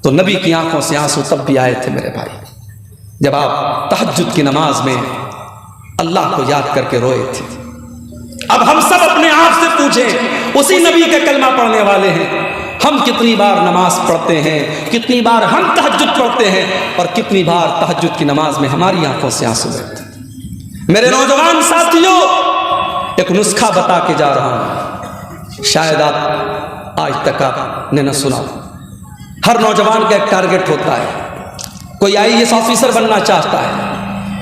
تو نبی کی آنکھوں سے آنسو تب بھی آئے تھے میرے بھائی جب آپ تہجد کی نماز میں اللہ کو یاد کر کے روئے تھے۔ اب ہم سب اپنے آپ سے پوچھیں، اسی نبی کا کلمہ پڑھنے والے ہیں، ہم کتنی بار نماز پڑھتے ہیں، کتنی بار ہم تہجد پڑھتے ہیں، اور کتنی بار تہجد کی نماز میں ہماری آنکھوں سے آنسو بہتے ہیں۔ میرے نوجوان ساتھیوں، ایک نسخہ بتا کے جا رہا ہوں، شاید آپ آج تک آپ نے نہ سنا۔ ہر نوجوان کا ایک ٹارگٹ ہوتا ہے، کوئی IAS آفیسر بننا چاہتا ہے،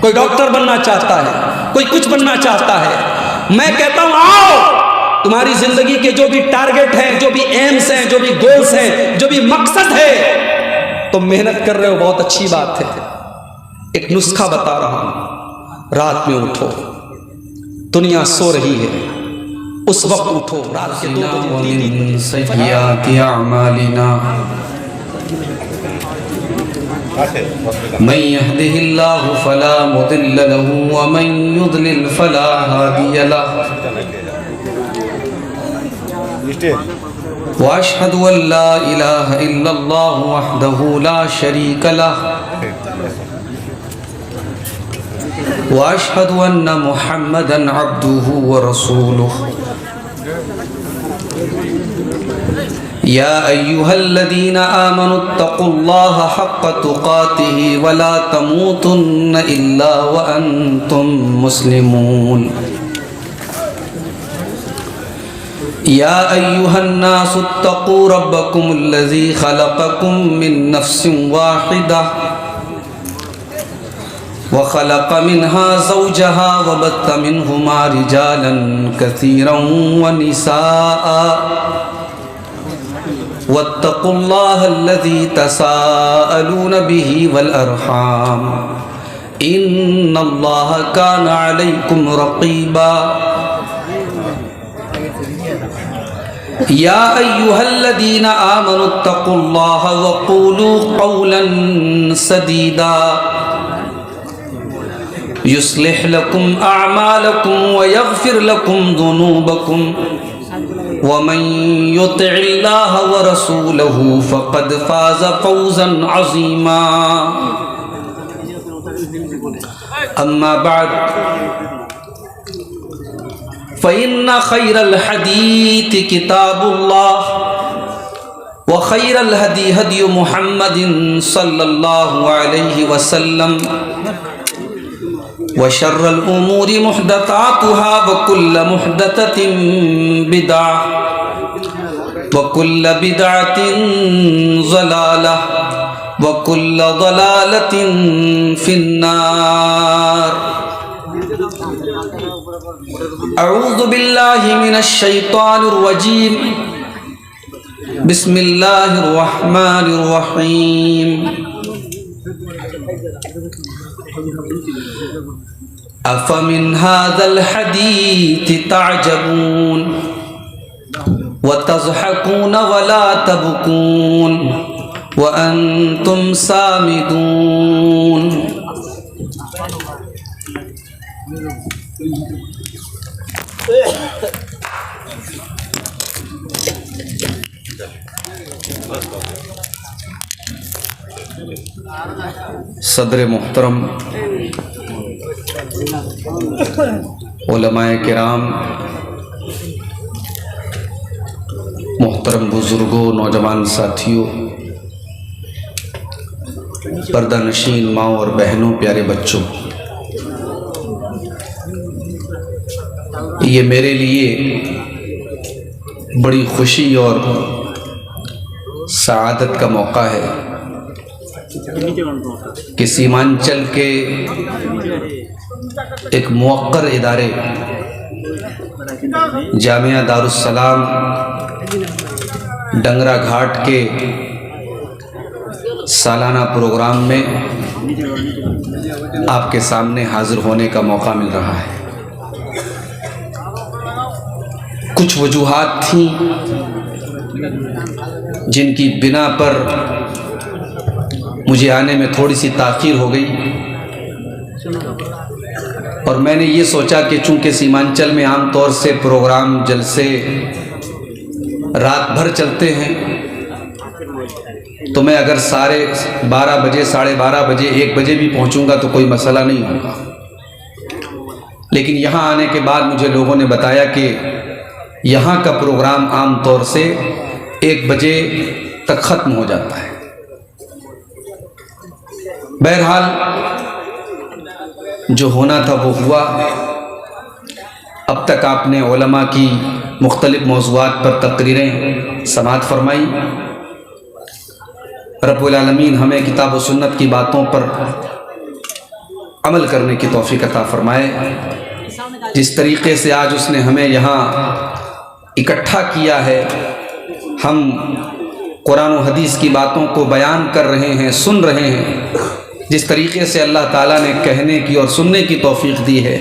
کوئی ڈاکٹر بننا چاہتا ہے، کوئی کچھ بننا چاہتا ہے۔ میں کہتا ہوں آؤ، تمہاری زندگی کے جو بھی ٹارگٹ ہیں، جو بھی ایمز ہیں، جو بھی گولز ہیں، جو بھی مقصد ہے، تم محنت کر رہے ہو، بہت اچھی بات ہے۔ ایک نسخہ بتا رہا ہوں، رات میں اٹھو، دنیا سو رہی ہے، اس وقت اٹھو، رات کے 2 بجے ومن سیئات اعمالنا من يهده الله فلا مضل له ومن يضلل فلا هادي له واشهد ان لا اله الا الله وحده لا شريك له واشهد ان محمدا عبده ورسوله يا أيها الذين آمنوا اتقوا الله حق تقاته ولا تموتن إلا وأنتم مسلمون يا أيها الناس اتقوا ربكم الذي خلقكم من نفس واحدة وخلق منها زوجها وبث منهما رجالا كثيرا ونساء واتقوا الله الذي تساءلون به والأرحام إن الله كان عليكم رقيبا يا أيها الذين آمنوا اتقوا الله وقولوا قولا سديدا يصلح لكم أعمالكم ويغفر لكم ذنوبكم ومن يطع الله ورسوله فقد فاز فوزا عظيما أما بعد فإن خير الحديث كتاب الله وخير الهدي هدي محمد صلى الله عليه وسلم وشر الأمور محدثاتها وكل محدثة بدعة وكل بدعة ضلالة وكل ضلالة في النار أعوذ بالله من الشيطان الرجيم بسم الله الرحمن الرحيم أفمن هذا الحديث تعجبون وتضحكون ولا تبكون وأنتم سامدون صدر محترم، علماء کرام، محترم بزرگوں، نوجوان ساتھیوں، پردہ نشین ماؤں اور بہنوں، پیارے بچوں، یہ میرے لیے بڑی خوشی اور سعادت کا موقع ہے کہ سیمانچل کے ایک موقر ادارے جامعہ دارالسلام ڈنگرا گھاٹ کے سالانہ پروگرام میں آپ کے سامنے حاضر ہونے کا موقع مل رہا ہے۔ کچھ وجوہات تھیں جن کی بنا پر مجھے آنے میں تھوڑی سی تاخیر ہو گئی، اور میں نے یہ سوچا کہ چونکہ سیمانچل میں عام طور سے پروگرام جلسے رات بھر چلتے ہیں تو میں اگر 12:30 بجے 12:30 بجے 1 بجے بھی پہنچوں گا تو کوئی مسئلہ نہیں ہوگا، لیکن یہاں آنے کے بعد مجھے لوگوں نے بتایا کہ یہاں کا پروگرام عام طور سے 1 بجے تک ختم ہو جاتا ہے۔ بہرحال جو ہونا تھا وہ ہوا۔ اب تک آپ نے علماء کی مختلف موضوعات پر تقریریں سماعت فرمائی۔ رب العالمین ہمیں کتاب و سنت کی باتوں پر عمل کرنے کی توفیق عطا فرمائے۔ جس طریقے سے آج اس نے ہمیں یہاں اکٹھا کیا ہے، ہم قرآن و حدیث کی باتوں کو بیان کر رہے ہیں، سن رہے ہیں، جس طریقے سے اللہ تعالیٰ نے کہنے کی اور سننے کی توفیق دی ہے،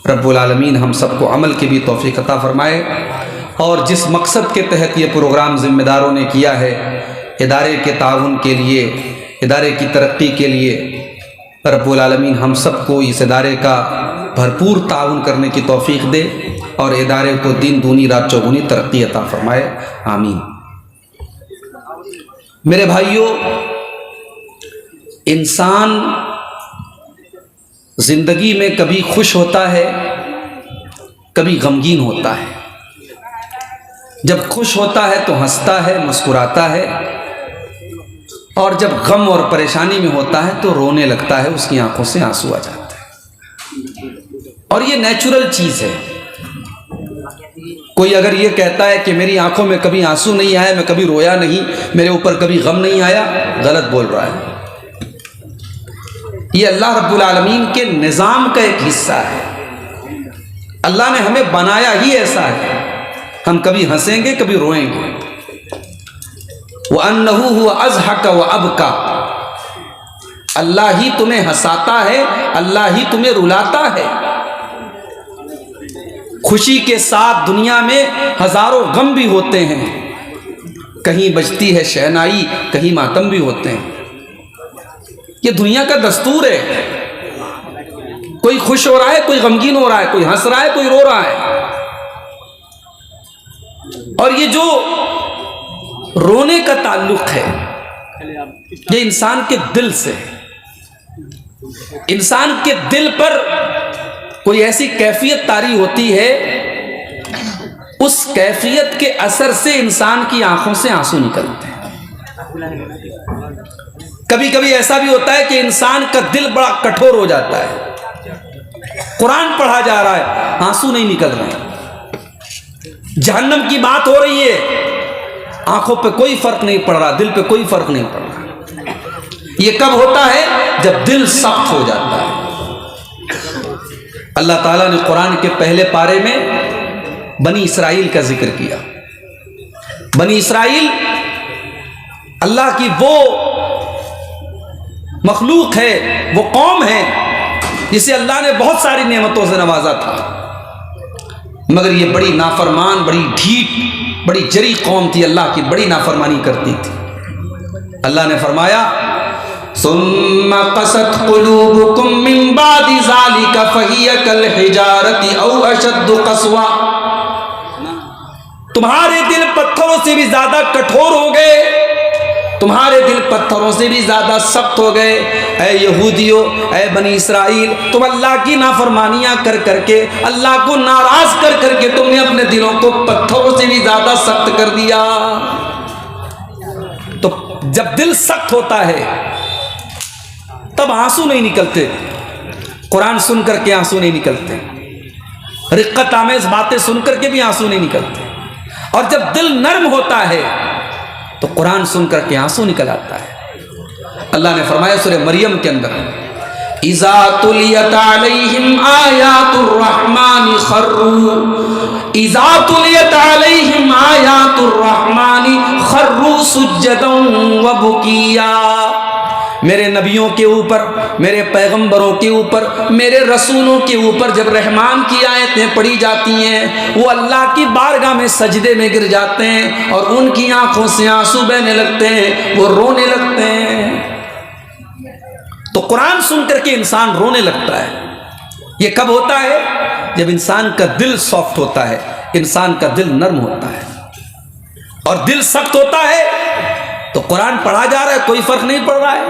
رب العالمین ہم سب کو عمل کی بھی توفیق عطا فرمائے۔ اور جس مقصد کے تحت یہ پروگرام ذمہ داروں نے کیا ہے، ادارے کے تعاون کے لیے، ادارے کی ترقی کے لیے، رب العالمین ہم سب کو اس ادارے کا بھرپور تعاون کرنے کی توفیق دے اور ادارے کو دن دونی رات چوگنی ترقی عطا فرمائے، آمین۔ میرے بھائیوں، انسان زندگی میں کبھی خوش ہوتا ہے، کبھی غمگین ہوتا ہے۔ جب خوش ہوتا ہے تو ہنستا ہے، مسکراتا ہے، اور جب غم اور پریشانی میں ہوتا ہے تو رونے لگتا ہے، اس کی آنکھوں سے آنسو آ جاتا ہے، اور یہ نیچرل چیز ہے۔ کوئی اگر یہ کہتا ہے کہ میری آنکھوں میں کبھی آنسو نہیں آیا، میں کبھی رویا نہیں، میرے اوپر کبھی غم نہیں آیا، غلط بول رہا ہے۔ یہ اللہ رب العالمین کے نظام کا ایک حصہ ہے۔ اللہ نے ہمیں بنایا ہی ایسا ہے، ہم کبھی ہنسیں گے، کبھی روئیں گے۔ وَأَنَّهُ هُوَ أَضْحَكَ وَأَبْكَى، اللہ ہی تمہیں ہنساتا ہے، اللہ ہی تمہیں رلاتا ہے۔ خوشی کے ساتھ دنیا میں ہزاروں غم بھی ہوتے ہیں، کہیں بجتی ہے شہنائی، کہیں ماتم بھی ہوتے ہیں۔ یہ دنیا کا دستور ہے، کوئی خوش ہو رہا ہے، کوئی غمگین ہو رہا ہے، کوئی ہنس رہا ہے، کوئی رو رہا ہے۔ اور یہ جو رونے کا تعلق ہے یہ انسان کے دل سے، انسان کے دل پر کوئی ایسی کیفیت طاری ہوتی ہے، اس کیفیت کے اثر سے انسان کی آنکھوں سے آنسو نکلتے ہیں۔ کبھی کبھی ایسا بھی ہوتا ہے کہ انسان کا دل بڑا کٹھور ہو جاتا ہے، قرآن پڑھا جا رہا ہے، آنسو نہیں نکل رہے ہیں، جہنم کی بات ہو رہی ہے، آنکھوں پہ کوئی فرق نہیں پڑ رہا، دل پہ کوئی فرق نہیں پڑ رہا۔ یہ کب ہوتا ہے؟ جب دل سخت ہو جاتا ہے۔ اللہ تعالیٰ نے قرآن کے پہلے پارے میں بنی اسرائیل کا ذکر کیا۔ بنی اسرائیل اللہ کی وہ مخلوق ہے، وہ قوم ہے جسے اللہ نے بہت ساری نعمتوں سے نوازا تھا، مگر یہ بڑی نافرمان، بڑی ڈھیٹ، بڑی جری قوم تھی، اللہ کی بڑی نافرمانی کرتی تھی۔ اللہ نے فرمایا ثم قست قلوبكم من بعد ذلك فهي كالحجارة او اشد قسوة، تمہارے دل پتھروں سے بھی زیادہ کٹھور ہو گئے، تمہارے دل پتھروں سے بھی زیادہ سخت ہو گئے۔ اے یہودیوں، اے بنی اسرائیل، تم اللہ کی نافرمانیاں کر کر کے، اللہ کو ناراض کر کر کے تم نے اپنے دلوں کو پتھروں سے بھی زیادہ سخت کر دیا۔ تو جب دل سخت ہوتا ہے تب آنسو نہیں نکلتے، قرآن سن کر کے آنسو نہیں نکلتے، رقت آمیز باتیں سن کر کے بھی آنسو نہیں نکلتے، اور جب دل نرم ہوتا ہے تو قرآن سن کر کے آنسو نکل آتا ہے۔ اللہ نے فرمایا سورہ مریم کے اندر اذا تلیت علیہم آیات الرحمن خروا، اذا تلیت علیہم آیات الرحمن خروا سجدا وبکیا، میرے نبیوں کے اوپر، میرے پیغمبروں کے اوپر، میرے رسولوں کے اوپر جب رحمان کی آیتیں پڑھی جاتی ہیں وہ اللہ کی بارگاہ میں سجدے میں گر جاتے ہیں اور ان کی آنکھوں سے آنسو بہنے لگتے ہیں، وہ رونے لگتے ہیں۔ تو قرآن سن کر کے انسان رونے لگتا ہے۔ یہ کب ہوتا ہے؟ جب انسان کا دل سافٹ ہوتا ہے، انسان کا دل نرم ہوتا ہے، اور دل سخت ہوتا ہے تو قرآن پڑھا جا رہا ہے، کوئی فرق نہیں پڑ رہا ہے.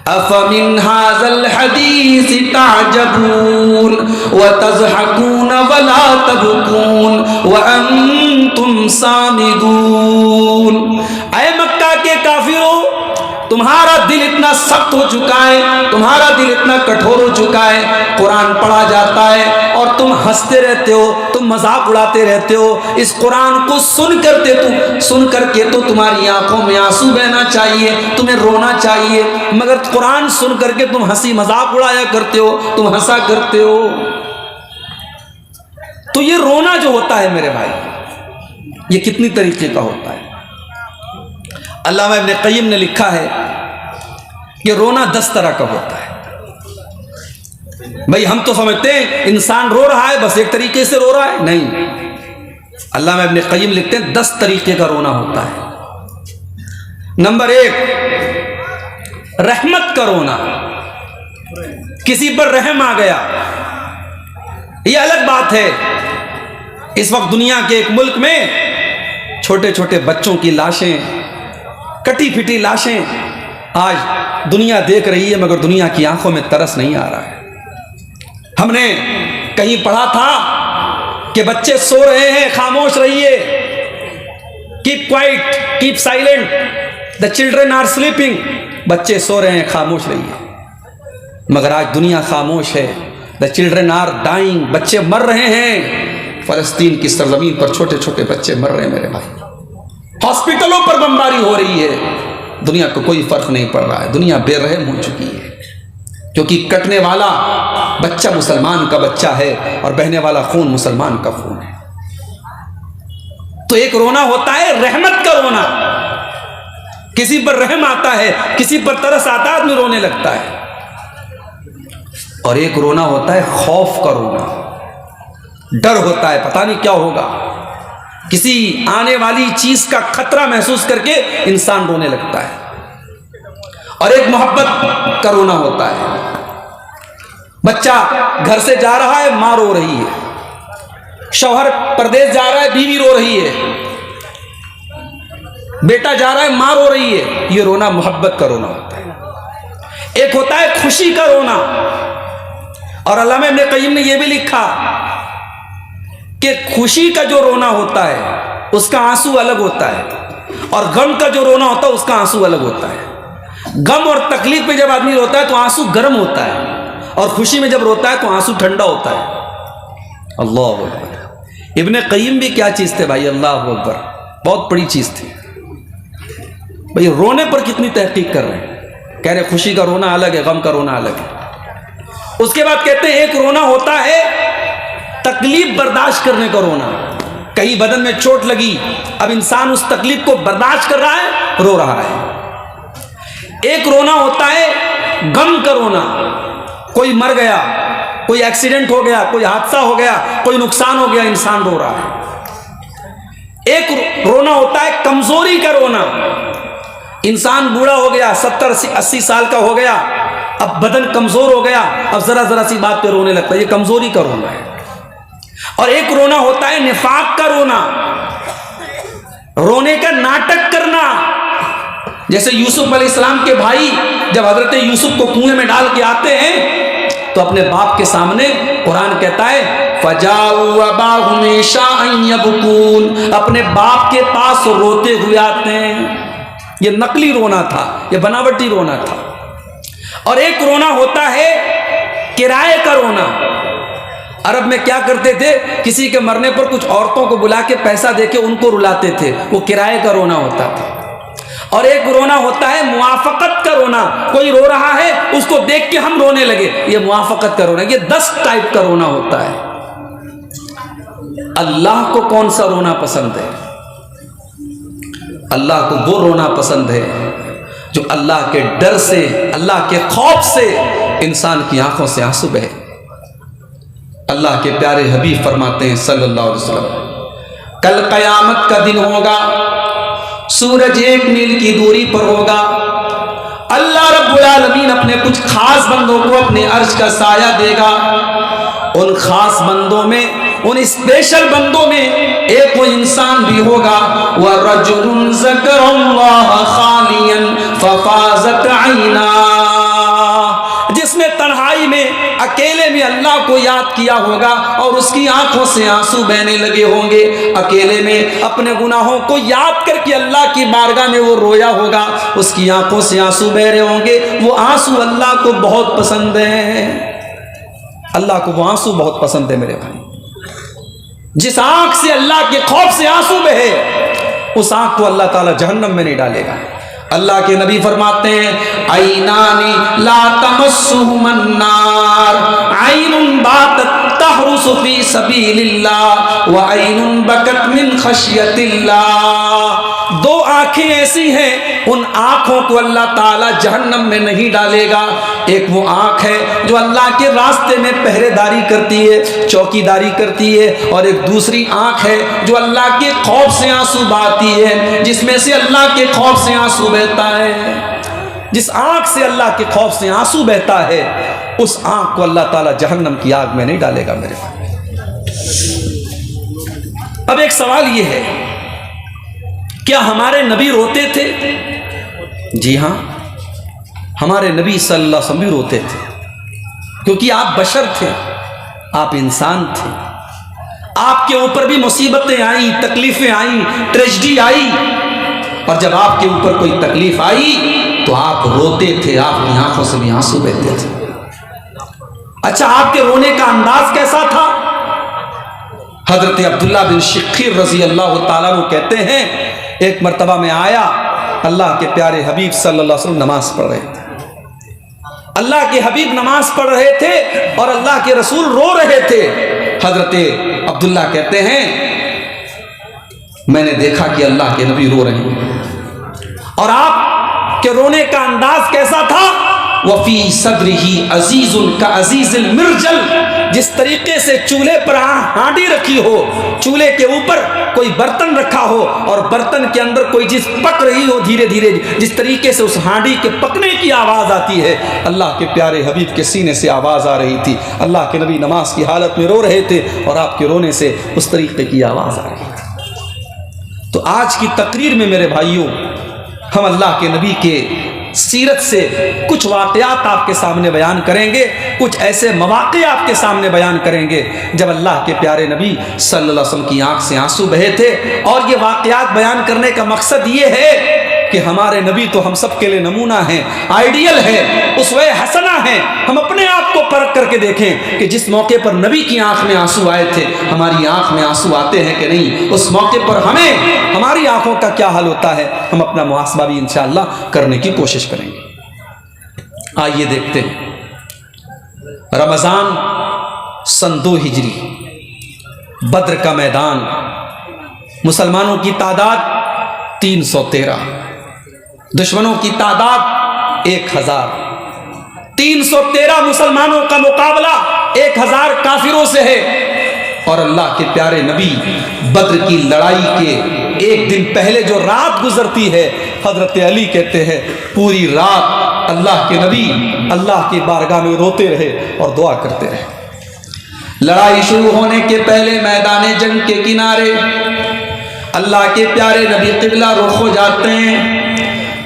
أفمن هذا الحديث تعجبون وتضحكون ولا تبكون وأنتم صامدون. اے مکہ کے کافروں، تمہارا دل اتنا سخت ہو چکا ہے، تمہارا دل اتنا کٹھور ہو چکا ہے، قرآن پڑھا جاتا ہے اور تم ہنستے رہتے ہو، تم مذاق اڑاتے رہتے ہو. اس قرآن کو سن کر کے تو تمہاری آنکھوں میں آنسو بہنا چاہیے، تمہیں رونا چاہیے، مگر قرآن سن کر کے تم ہنسی مذاق اڑایا کرتے ہو، تم ہنسا کرتے ہو. تو یہ رونا جو ہوتا ہے میرے بھائی، یہ کتنی طریقے کا ہوتا ہے. علامہ ابن قیم نے لکھا ہے کہ رونا 10 طرح کا ہوتا ہے. بھئی ہم تو سمجھتے ہیں انسان رو رہا ہے بس ایک طریقے سے رو رہا ہے، نہیں. علامہ ابن قیم لکھتے ہیں 10 طریقے کا رونا ہوتا ہے. نمبر 1، رحمت کا رونا. کسی پر رحم آ گیا، یہ الگ بات ہے. اس وقت دنیا کے ایک ملک میں چھوٹے چھوٹے بچوں کی لاشیں، کٹی پھٹی لاشیں آج دنیا دیکھ رہی ہے، مگر دنیا کی آنکھوں میں ترس نہیں آ رہا ہے. ہم نے کہیں پڑھا تھا کہ بچے سو رہے ہیں، خاموش رہیے، keep quiet, keep silent, the children are sleeping. بچے سو رہے ہیں، خاموش رہیے. مگر آج دنیا خاموش ہے. دا چلڈرن آر ڈائنگ، بچے مر رہے ہیں. فلسطین کی سرزمین پر چھوٹے چھوٹے بچے مر رہے ہیں میرے بھائی. ہاسپٹلوں پر بمباری ہو رہی ہے. دنیا کو کوئی فرق نہیں پڑ رہا ہے. دنیا بے رحم ہو چکی ہے، کیونکہ کٹنے والا بچہ مسلمان کا بچہ ہے اور بہنے والا خون مسلمان کا خون ہے. تو ایک رونا ہوتا ہے رحمت کا رونا، کسی پر رحم آتا ہے، کسی پر ترس آتا ہے، آدمی رونے لگتا ہے. اور ایک رونا ہوتا ہے خوف کا رونا. ڈر ہوتا ہے، پتہ نہیں کیا ہوگا، کسی آنے والی چیز کا خطرہ محسوس کر کے انسان رونے لگتا ہے. اور ایک محبت کا رونا ہوتا ہے. بچہ گھر سے جا رہا ہے، ماں رو رہی ہے. شوہر پردیس جا رہا ہے، بیوی رو رہی ہے. بیٹا جا رہا ہے، ماں رو رہی ہے. یہ رونا محبت کا رونا ہوتا ہے. ایک ہوتا ہے خوشی کا رونا. اور علامہ ابن قیم نے یہ بھی لکھا کہ خوشی کا جو رونا ہوتا ہے اس کا آنسو الگ ہوتا ہے، اور غم کا جو رونا ہوتا ہے اس کا آنسو الگ ہوتا ہے. غم اور تکلیف میں جب آدمی روتا ہے تو آنسو گرم ہوتا ہے، اور خوشی میں جب روتا ہے تو آنسو ٹھنڈا ہوتا ہے. اللہ اکبر. ابن قیم بھی کیا چیز تھے بھائی، اللہ اکبر، بہت بڑی چیز تھی. بھائی رونے پر کتنی تحقیق کر رہے ہیں. کہہ رہے خوشی کا رونا الگ ہے، غم کا رونا الگ ہے. اس کے بعد کہتے ہیں ایک رونا ہوتا ہے تکلیف برداشت کرنے کا رونا. کہیں بدن میں چوٹ لگی، اب انسان اس تکلیف کو برداشت کر رہا ہے، رو رہا ہے. ایک رونا ہوتا ہے غم کا رونا. کوئی مر گیا، کوئی ایکسیڈنٹ ہو گیا، کوئی حادثہ ہو گیا، کوئی نقصان ہو گیا، انسان رو رہا ہے. ایک رونا ہوتا ہے کمزوری کا رونا. انسان بوڑھا ہو گیا، 70-80 سال کا ہو گیا، اب بدن کمزور ہو گیا، اب ذرا سی بات پہ رونے لگتا ہے. یہ کمزوری کا رونا ہے. اور ایک رونا ہوتا ہے نفاق کا رونا، رونے کا ناٹک کرنا. جیسے یوسف علیہ السلام کے بھائی جب حضرت یوسف کو کنویں میں ڈال کے آتے ہیں تو اپنے باپ کے سامنے قرآن کہتا ہے فَجَاءُوا أَبَاهُمْ عِشَاءً يَبْكُونَ، اپنے باپ کے پاس روتے ہوئے آتے ہیں. یہ نقلی رونا تھا، یہ بناوٹی رونا تھا. اور ایک رونا ہوتا ہے کرائے کا رونا. عرب میں کیا کرتے تھے، کسی کے مرنے پر کچھ عورتوں کو بلا کے پیسہ دے کے ان کو رلاتے تھے، وہ کرائے کا رونا ہوتا تھا. اور ایک رونا ہوتا ہے موافقت کا رونا. کوئی رو رہا ہے، اس کو دیکھ کے ہم رونے لگے، یہ موافقت کا رونا. یہ 10 ٹائپ کا رونا ہوتا ہے. اللہ کو کون سا رونا پسند ہے؟ اللہ کو وہ رونا پسند ہے جو اللہ کے ڈر سے، اللہ کے خوف سے انسان کی آنکھوں سے آنسو بہے. اللہ کے پیارے حبیب فرماتے ہیں صلی اللہ علیہ وسلم، کل قیامت کا دن ہوگا، سورج 1 میل کی دوری پر ہوگا. اللہ رب العالمین اپنے کچھ خاص بندوں کو اپنے عرش کا سایہ دے گا. ان خاص بندوں میں ان اسپیشل بندوں میں ایک وہ انسان بھی ہوگا وَرَجُلٌ ذَكَرَ اللَّهَ خَالِيًا فَفَاضَتْ عَيْنَاهُ، جس نے تنہائی میں اکیلے میں اللہ کو یاد کیا ہوگا اور اس کی آنکھوں سے آنسو بہنے لگے ہوں گے، اکیلے میں اپنے گناہوں کو یاد کر کے اللہ کی بارگاہ میں وہ رویا ہوگا، اس کی آنکھوں سے آنسو بہ رہے ہوں گے۔ وہ آنسو اللہ کو بہت پسند ہیں، اللہ کو وہ آنسو بہت پسند ہے میرے بھائی۔ جس آنکھ سے اللہ کے خوف سے آنسو بہے، اس آنکھ کو اللہ تعالیٰ جہنم میں نہیں ڈالے گا۔ اللہ کے نبی فرماتے ہیں عینانی لا تمسہما النار، عین باتت تحرس فی سبیل اللہ وعین بکت من خشیت اللہ۔ دو آنکھیں ایسی ہیں، ان آنکھوں کو اللہ تعالیٰ جہنم میں نہیں ڈالے گا۔ ایک وہ آنکھ ہے جو اللہ کے راستے میں پہرے داری کرتی ہے، چوکی داری کرتی ہے، اور ایک دوسری آنکھ ہے جو اللہ کے خوف سے آنسو بہاتی ہے، جس میں سے اللہ کے خوف سے آنسو بہتا ہے۔ جس آنکھ سے اللہ کے خوف سے آنسو بہتا ہے، اس آنکھ کو اللہ تعالیٰ جہنم کی آگ میں نہیں ڈالے گا میرے بھائی۔ اب ایک سوال یہ ہے، کیا ہمارے نبی روتے تھے؟ جی ہاں، ہمارے نبی صلی اللہ علیہ وسلم بھی روتے تھے، کیونکہ آپ بشر تھے، آپ انسان تھے، آپ کے اوپر بھی مصیبتیں آئیں، تکلیفیں آئیں، ٹریجڈی آئی، اور جب آپ کے اوپر کوئی تکلیف آئی تو آپ روتے تھے، آپ کی آنکھوں سے بھی آنسو بہتے تھے۔ اچھا، آپ کے رونے کا انداز کیسا تھا؟ حضرت عبداللہ بن شخیر رضی اللہ تعالیٰ عنہ کہتے ہیں ایک مرتبہ میں آیا، اللہ کے پیارے حبیب صلی اللہ علیہ وسلم نماز پڑھ رہے تھے، اللہ کے حبیب نماز پڑھ رہے تھے اور اللہ کے رسول رو رہے تھے۔ حضرت عبداللہ کہتے ہیں میں نے دیکھا کہ اللہ کے نبی رو رہے ہیں، اور آپ کے رونے کا انداز کیسا تھا؟ وفی صدرہ عزیز کعزیز المرجل، جس طریقے سے چولہے پر ہانڈی رکھی ہو، چولہے کے اوپر کوئی برتن رکھا ہو اور برتن کے اندر کوئی چیز پک رہی ہو دھیرے دھیرے، جس طریقے سے اس ہانڈی کے پکنے کی آواز آتی ہے، اللہ کے پیارے حبیب کے سینے سے آواز آ رہی تھی۔ اللہ کے نبی نماز کی حالت میں رو رہے تھے اور آپ کے رونے سے اس طریقے کی آواز آ رہی تھی۔ تو آج کی تقریر میں میرے بھائیوں، ہم اللہ کے نبی کے سیرت سے کچھ واقعات آپ کے سامنے بیان کریں گے، کچھ ایسے مواقع آپ کے سامنے بیان کریں گے جب اللہ کے پیارے نبی صلی اللہ علیہ وسلم کی آنکھ سے آنسو بہے تھے۔ اور یہ واقعات بیان کرنے کا مقصد یہ ہے کہ ہمارے نبی تو ہم سب کے لیے نمونہ ہیں، آئیڈیل ہے، اسوہ حسنہ ہیں۔ ہم اپنے آپ کو پرکھ کر کے دیکھیں کہ جس موقع پر نبی کی آنکھ میں آنسو آئے تھے، ہماری آنکھ میں آنسو آتے ہیں کہ نہیں؟ اس موقع پر ہمیں ہماری آنکھوں کا کیا حال ہوتا ہے؟ ہم اپنا محاسبہ بھی انشاءاللہ کرنے کی کوشش کریں گے۔ آئیے دیکھتے ہیں، رمضان سن 2 ہجری، بدر کا میدان، مسلمانوں کی تعداد 313، دشمنوں کی تعداد 1000، 313 مسلمانوں کا مقابلہ 1000 کافروں سے ہے۔ اور اللہ کے پیارے نبی بدر کی لڑائی کے ایک دن پہلے جو رات گزرتی ہے، حضرت علی کہتے ہیں پوری رات اللہ کے نبی اللہ کی بارگاہ میں روتے رہے اور دعا کرتے رہے۔ لڑائی شروع ہونے کے پہلے میدان جنگ کے کنارے اللہ کے پیارے نبی قبلہ رخ ہو جاتے ہیں،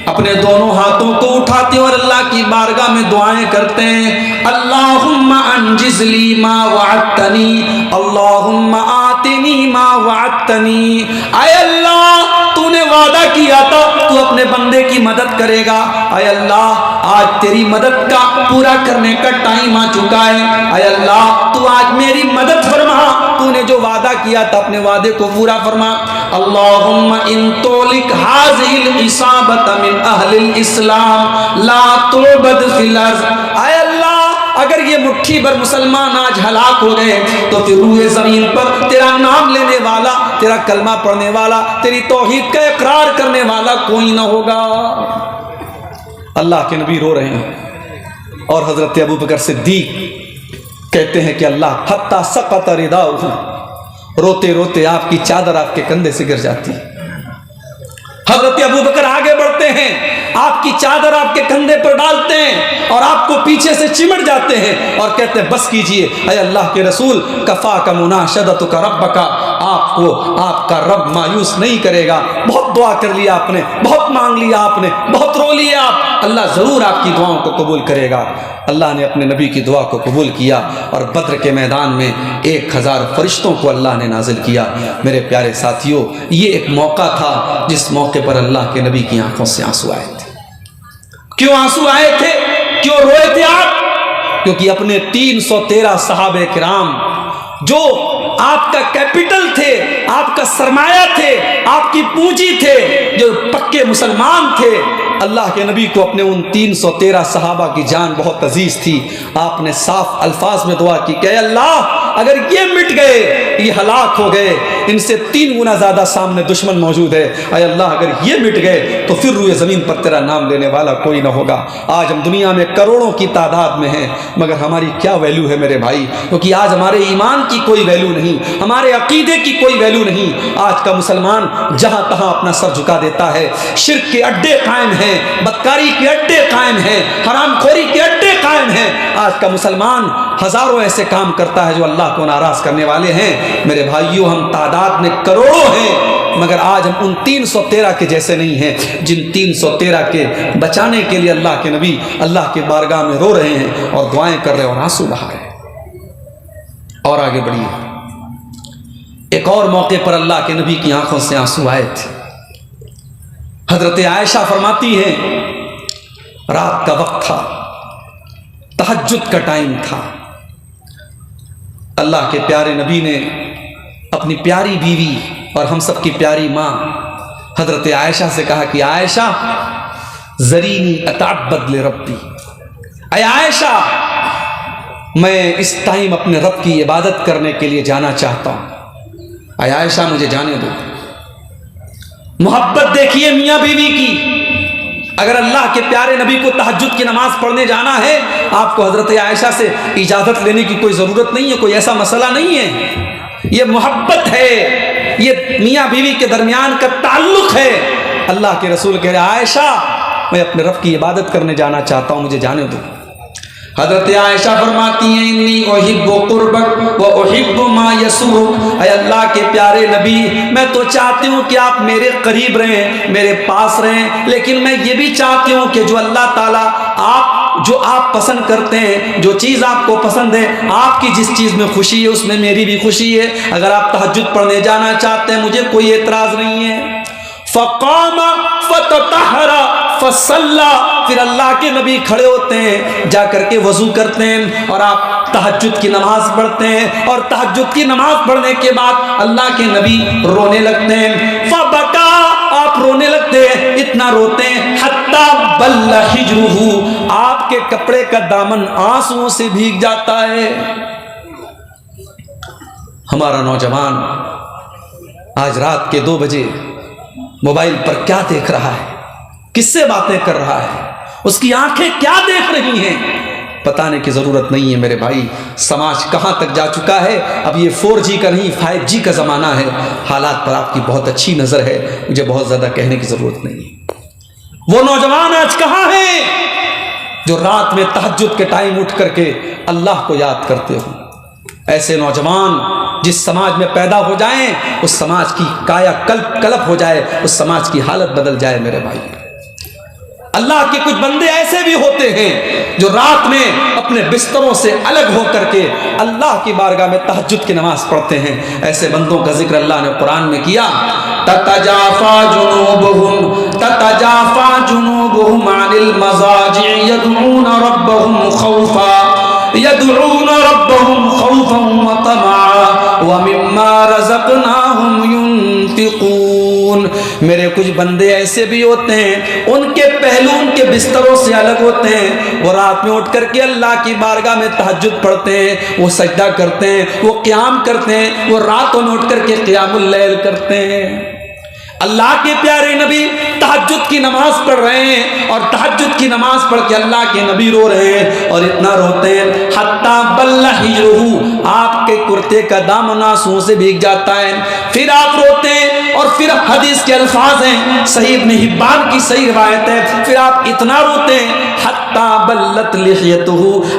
اپنے دونوں ہاتھوں کو اٹھاتے ہیں اور اللہ کی بارگاہ میں دعائیں کرتے ہیں۔ اللہم انجز لی ما وعدتنی، اللہم آتنی ما وعدتنی، اے اللہ تو نے وعدہ کیا تھا تو اپنے بندے کی مدد کرے گا، اے اللہ آج تیری مدد کا پورا کرنے کا ٹائم آ چکا ہے، اے اللہ تو آج میری مدد فرما، تو نے جو وعدہ کیا تھا اپنے وعدے کو پورا فرما۔ اللہم ان تولک ہذہ العصابۃ من اہل الاسلام لا تعبد فی الارض، اے اللہ اگر یہ مٹھی بھر مسلمان آج ہلاک ہو گئے تو پھر روئے زمین پر تیرا نام لینے والا، تیرا کلمہ پڑھنے والا، تیری توحید کا اقرار کرنے والا کوئی نہ ہوگا۔ اللہ کے نبی رو رہے ہیں اور حضرت ابوبکر صدیق کہتے ہیں کہ اللہ حتی سقط رداؤہ، روتے روتے آپ کی چادر آپ کے کندھے سے گر جاتی ہے۔ حضرت ابوبکر آگے بڑھتے ہیں، آپ کی چادر آپ کے کندھے پر ڈالتے ہیں اور آپ کو پیچھے سے چمٹ جاتے ہیں اور کہتے ہیں بس کیجئے اے اللہ کے رسول، کفا کا مناشدتک ربک، آپ کو آپ کا رب مایوس نہیں کرے گا۔ بہت دعا کر لیا آپ نے، بہت مانگ لیا آپ نے، بہت رو لیے آپ، اللہ ضرور آپ کی دعاؤں کو قبول کرے گا۔ اللہ نے اپنے نبی کی دعا کو قبول کیا اور بدر کے میدان میں 1000 فرشتوں کو اللہ نے نازل کیا۔ میرے پیارے ساتھیوں، یہ ایک موقع تھا جس موقع پر اللہ کے نبی کی آنکھوں سے آنسو آئے تھے۔ کیوں آنسو آئے تھے؟ کیوں روئے تھے آپ؟ کیونکہ اپنے 313 صحابہ کرام جو آپ کا کیپٹل تھے، آپ کا سرمایہ تھے، آپ کی پونجی تھے، جو پکے مسلمان تھے، اللہ کے نبی کو اپنے ان 313 صحابہ کی جان بہت عزیز تھی۔ آپ نے صاف الفاظ میں دعا کی کہ اے اللہ، اگر یہ مٹ گئے، یہ ہلاک ہو گئے، ان سے 3 گنا زیادہ سامنے دشمن موجود ہے، اے اللہ اگر یہ مٹ گئے تو پھر روئے زمین پر تیرا نام لینے والا کوئی نہ ہوگا۔ آج ہم دنیا میں کروڑوں کی تعداد میں ہیں، مگر ہماری کیا ویلیو ہے میرے بھائی؟ کیونکہ آج ہمارے ایمان کی کوئی ویلیو نہیں، ہمارے عقیدے کی کوئی ویلیو نہیں۔ آج کا مسلمان جہاں تہاں اپنا سر جھکا دیتا ہے، شرک کے اڈے قائم ہیں، بدکاری کے اڈے قائم ہیں، حرام خوری کے اڈے قائم ہیں۔ آج کا مسلمان ہزاروں ایسے کام کرتا ہے جو اللہ کو ناراض کرنے والے ہیں۔ میرے بھائیوں، ہم تعداد میں کروڑوں ہیں، مگر آج ہم ان 313 کے جیسے نہیں ہیں جن 313 کے بچانے کے لیے اللہ کے نبی اللہ کے بارگاہ میں رو رہے ہیں اور دعائیں کر رہے ہیں اور آنسو بہا رہے ہیں۔ اور آگے بڑھیے، ایک اور موقع پر اللہ کے نبی کی آنکھوں سے آنسو آئے تھے۔ حضرت عائشہ فرماتی ہیں، رات کا وقت تھا، تہجد کا ٹائم تھا، اللہ کے پیارے نبی نے اپنی پیاری بیوی اور ہم سب کی پیاری ماں حضرت عائشہ سے کہا کہ عائشہ ذرینی اتعبد لربی، اے عائشہ میں اس ٹائم اپنے رب کی عبادت کرنے کے لیے جانا چاہتا ہوں، اے عائشہ مجھے جانے دو۔ محبت دیکھیے میاں بیوی کی۔ اگر اللہ کے پیارے نبی کو تہجد کی نماز پڑھنے جانا ہے، آپ کو حضرت عائشہ سے اجازت لینے کی کوئی ضرورت نہیں ہے، کوئی ایسا مسئلہ نہیں ہے، یہ محبت ہے، یہ میاں بیوی کے درمیان کا تعلق ہے۔ اللہ کے رسول کہہ رہے عائشہ میں اپنے رب کی عبادت کرنے جانا چاہتا ہوں، مجھے جانے دو۔ حضرت عائشہ فرماتی ہیں، انی احب قربک و احب ما یسرک، اے اللہ کے پیارے نبی میں تو چاہتی ہوں کہ آپ میرے قریب رہیں، میرے پاس رہیں، لیکن میں یہ بھی چاہتی ہوں کہ جو اللہ تعالیٰ آپ پسند کرتے ہیں، جو چیز آپ کو پسند ہے، آپ کی جس چیز میں خوشی ہے اس میں میری بھی خوشی ہے۔ اگر آپ تہجد پڑھنے جانا چاہتے ہیں مجھے کوئی اعتراض نہیں ہے۔ فقام فتطہر فصلی، پھر اللہ کے نبی کھڑے ہوتے ہیں، جا کر کے وضو کرتے ہیں اور آپ تہجد کی نماز پڑھتے ہیں، اور تہجد کی نماز پڑھنے کے بعد اللہ کے نبی رونے لگتے ہیں۔ فبکا، آپ رونے لگتے ہیں، اتنا روتے ہیں حتی بل حجرہ، آپ کے کپڑے کا دامن آنسوؤں سے بھیگ جاتا ہے۔ ہمارا نوجوان آج رات کے 2 بجے موبائل پر کیا دیکھ رہا ہے، کس سے باتیں کر رہا ہے، اس کی آنکھیں کیا دیکھ رہی ہیں، بتانے کی ضرورت نہیں ہے میرے بھائی۔ سماج کہاں تک جا چکا ہے، اب یہ 4G کا نہیں 5G کا زمانہ ہے۔ حالات پر آپ کی بہت اچھی نظر ہے، مجھے بہت زیادہ کہنے کی ضرورت نہیں ہے۔ وہ نوجوان آج کہاں ہیں جو رات میں تہجد کے ٹائم اٹھ کر کے اللہ کو یاد کرتے ہو؟ ایسے نوجوان جس سماج میں پیدا ہو جائیں، اس سماج کی کایا کلپ ہو جائے، اس سماج کی حالت بدل جائے میرے بھائی۔ اللہ کے کچھ بندے ایسے بھی ہوتے ہیں جو رات میں اپنے بستروں سے الگ ہو کر کے اللہ کی بارگاہ میں تہجد کی نماز پڑھتے ہیں۔ ایسے بندوں کا ذکر اللہ نے قرآن میں کیا، تتجافا جنوبهم عن المضاجع يدعون ربهم خوفا وطمعا ومما رزقناهم ينفقون۔ میرے کچھ بندے ایسے بھی ہوتے ہیں، ان کے پہلو ان کے بستروں سے الگ ہوتے ہیں، وہ رات میں اٹھ کر کے اللہ کی بارگاہ میں تہجد پڑھتے ہیں، وہ سجدہ کرتے ہیں، وہ قیام کرتے ہیں، وہ راتوں میں اٹھ کر کے قیام اللیل کرتے ہیں۔ اللہ کے پیارے نبی تہجد کی نماز پڑھ رہے ہیں، اور تہجد کی نماز پڑھ کے اللہ کے نبی رو رہے ہیں، اور اتنا روتے ہیں حتی بل حجرہ، آپ کے کرتے کا دامن آنسوؤں سے بھیگ جاتا ہے۔ پھر آپ روتے ہیں اور پھر حدیث کے الفاظ ہیں، صحیح ابن حبان کی صحیح روایت ہے، پھر آپ اتنا روتے ہیں حتی بلت لحیتہ،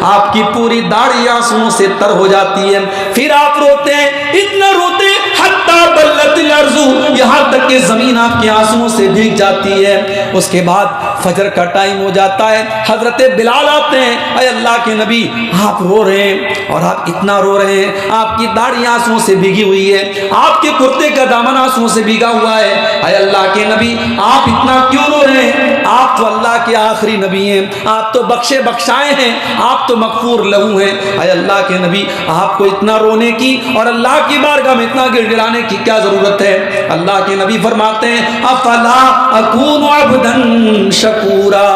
آپ کی پوری داڑھی آنسوؤں سے تر ہو جاتی ہے، پھر آپ روتے ہیں، اتنا روتے ہیں حتی بلت الارض، یہاں تک کہ زمین آپ کے آنسوؤں سے بھیگ جاتی ہے۔ اس کے بعد فجر کا ٹائم ہو جاتا ہے، حضرت بلال آتے ہیں، اے اللہ کے نبی آپ رو رہے ہیں اور آپ اتنا رو رہے ہیں، آپ کی داڑھی آنسوؤں سے بھیگی ہوئی ہے، آپ کے کرتے کا دامن آنسوؤں سے بھیگا ہوا ہے، اے اللہ کے نبی آپ اتنا کیوں رو رہے ہیں؟ آپ تو اللہ کے آخری نبی ہیں، آپ تو بخشے بخشائے ہیں، آپ تو مغفور لہو ہیں، اے اللہ کے نبی آپ کو اتنا رونے کی اور اللہ کی بارگاہ میں اتنا گر گرانے کی کیا ضرورت ہے؟ اللہ کے نبی فرماتے ہیں افلا اکون عبدا شکورا،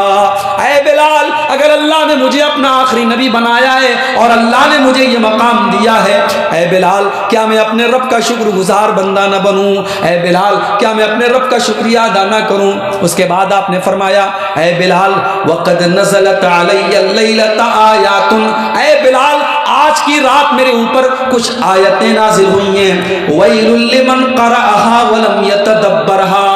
اے بلال اگر اللہ نے مجھے اپنا آخری نبی بنایا ہے اور اللہ نے مجھے یہ مقام دیا ہے، اے بلال کیا میں اپنے رب کا شکر گزار بندہ نہ بنوں؟ اے بلال کیا میں اپنے رب کا شکریہ ادا نہ کروں؟ اس کے بعد آپ نے فرمایا اے بلال وقد نزلت علی اللیلۃ آیات، اے بلال آج کی رات میرے اوپر کچھ آیتیں نازل ہوئی ہیں، ویل لمن قرأها ولم يتدبرها،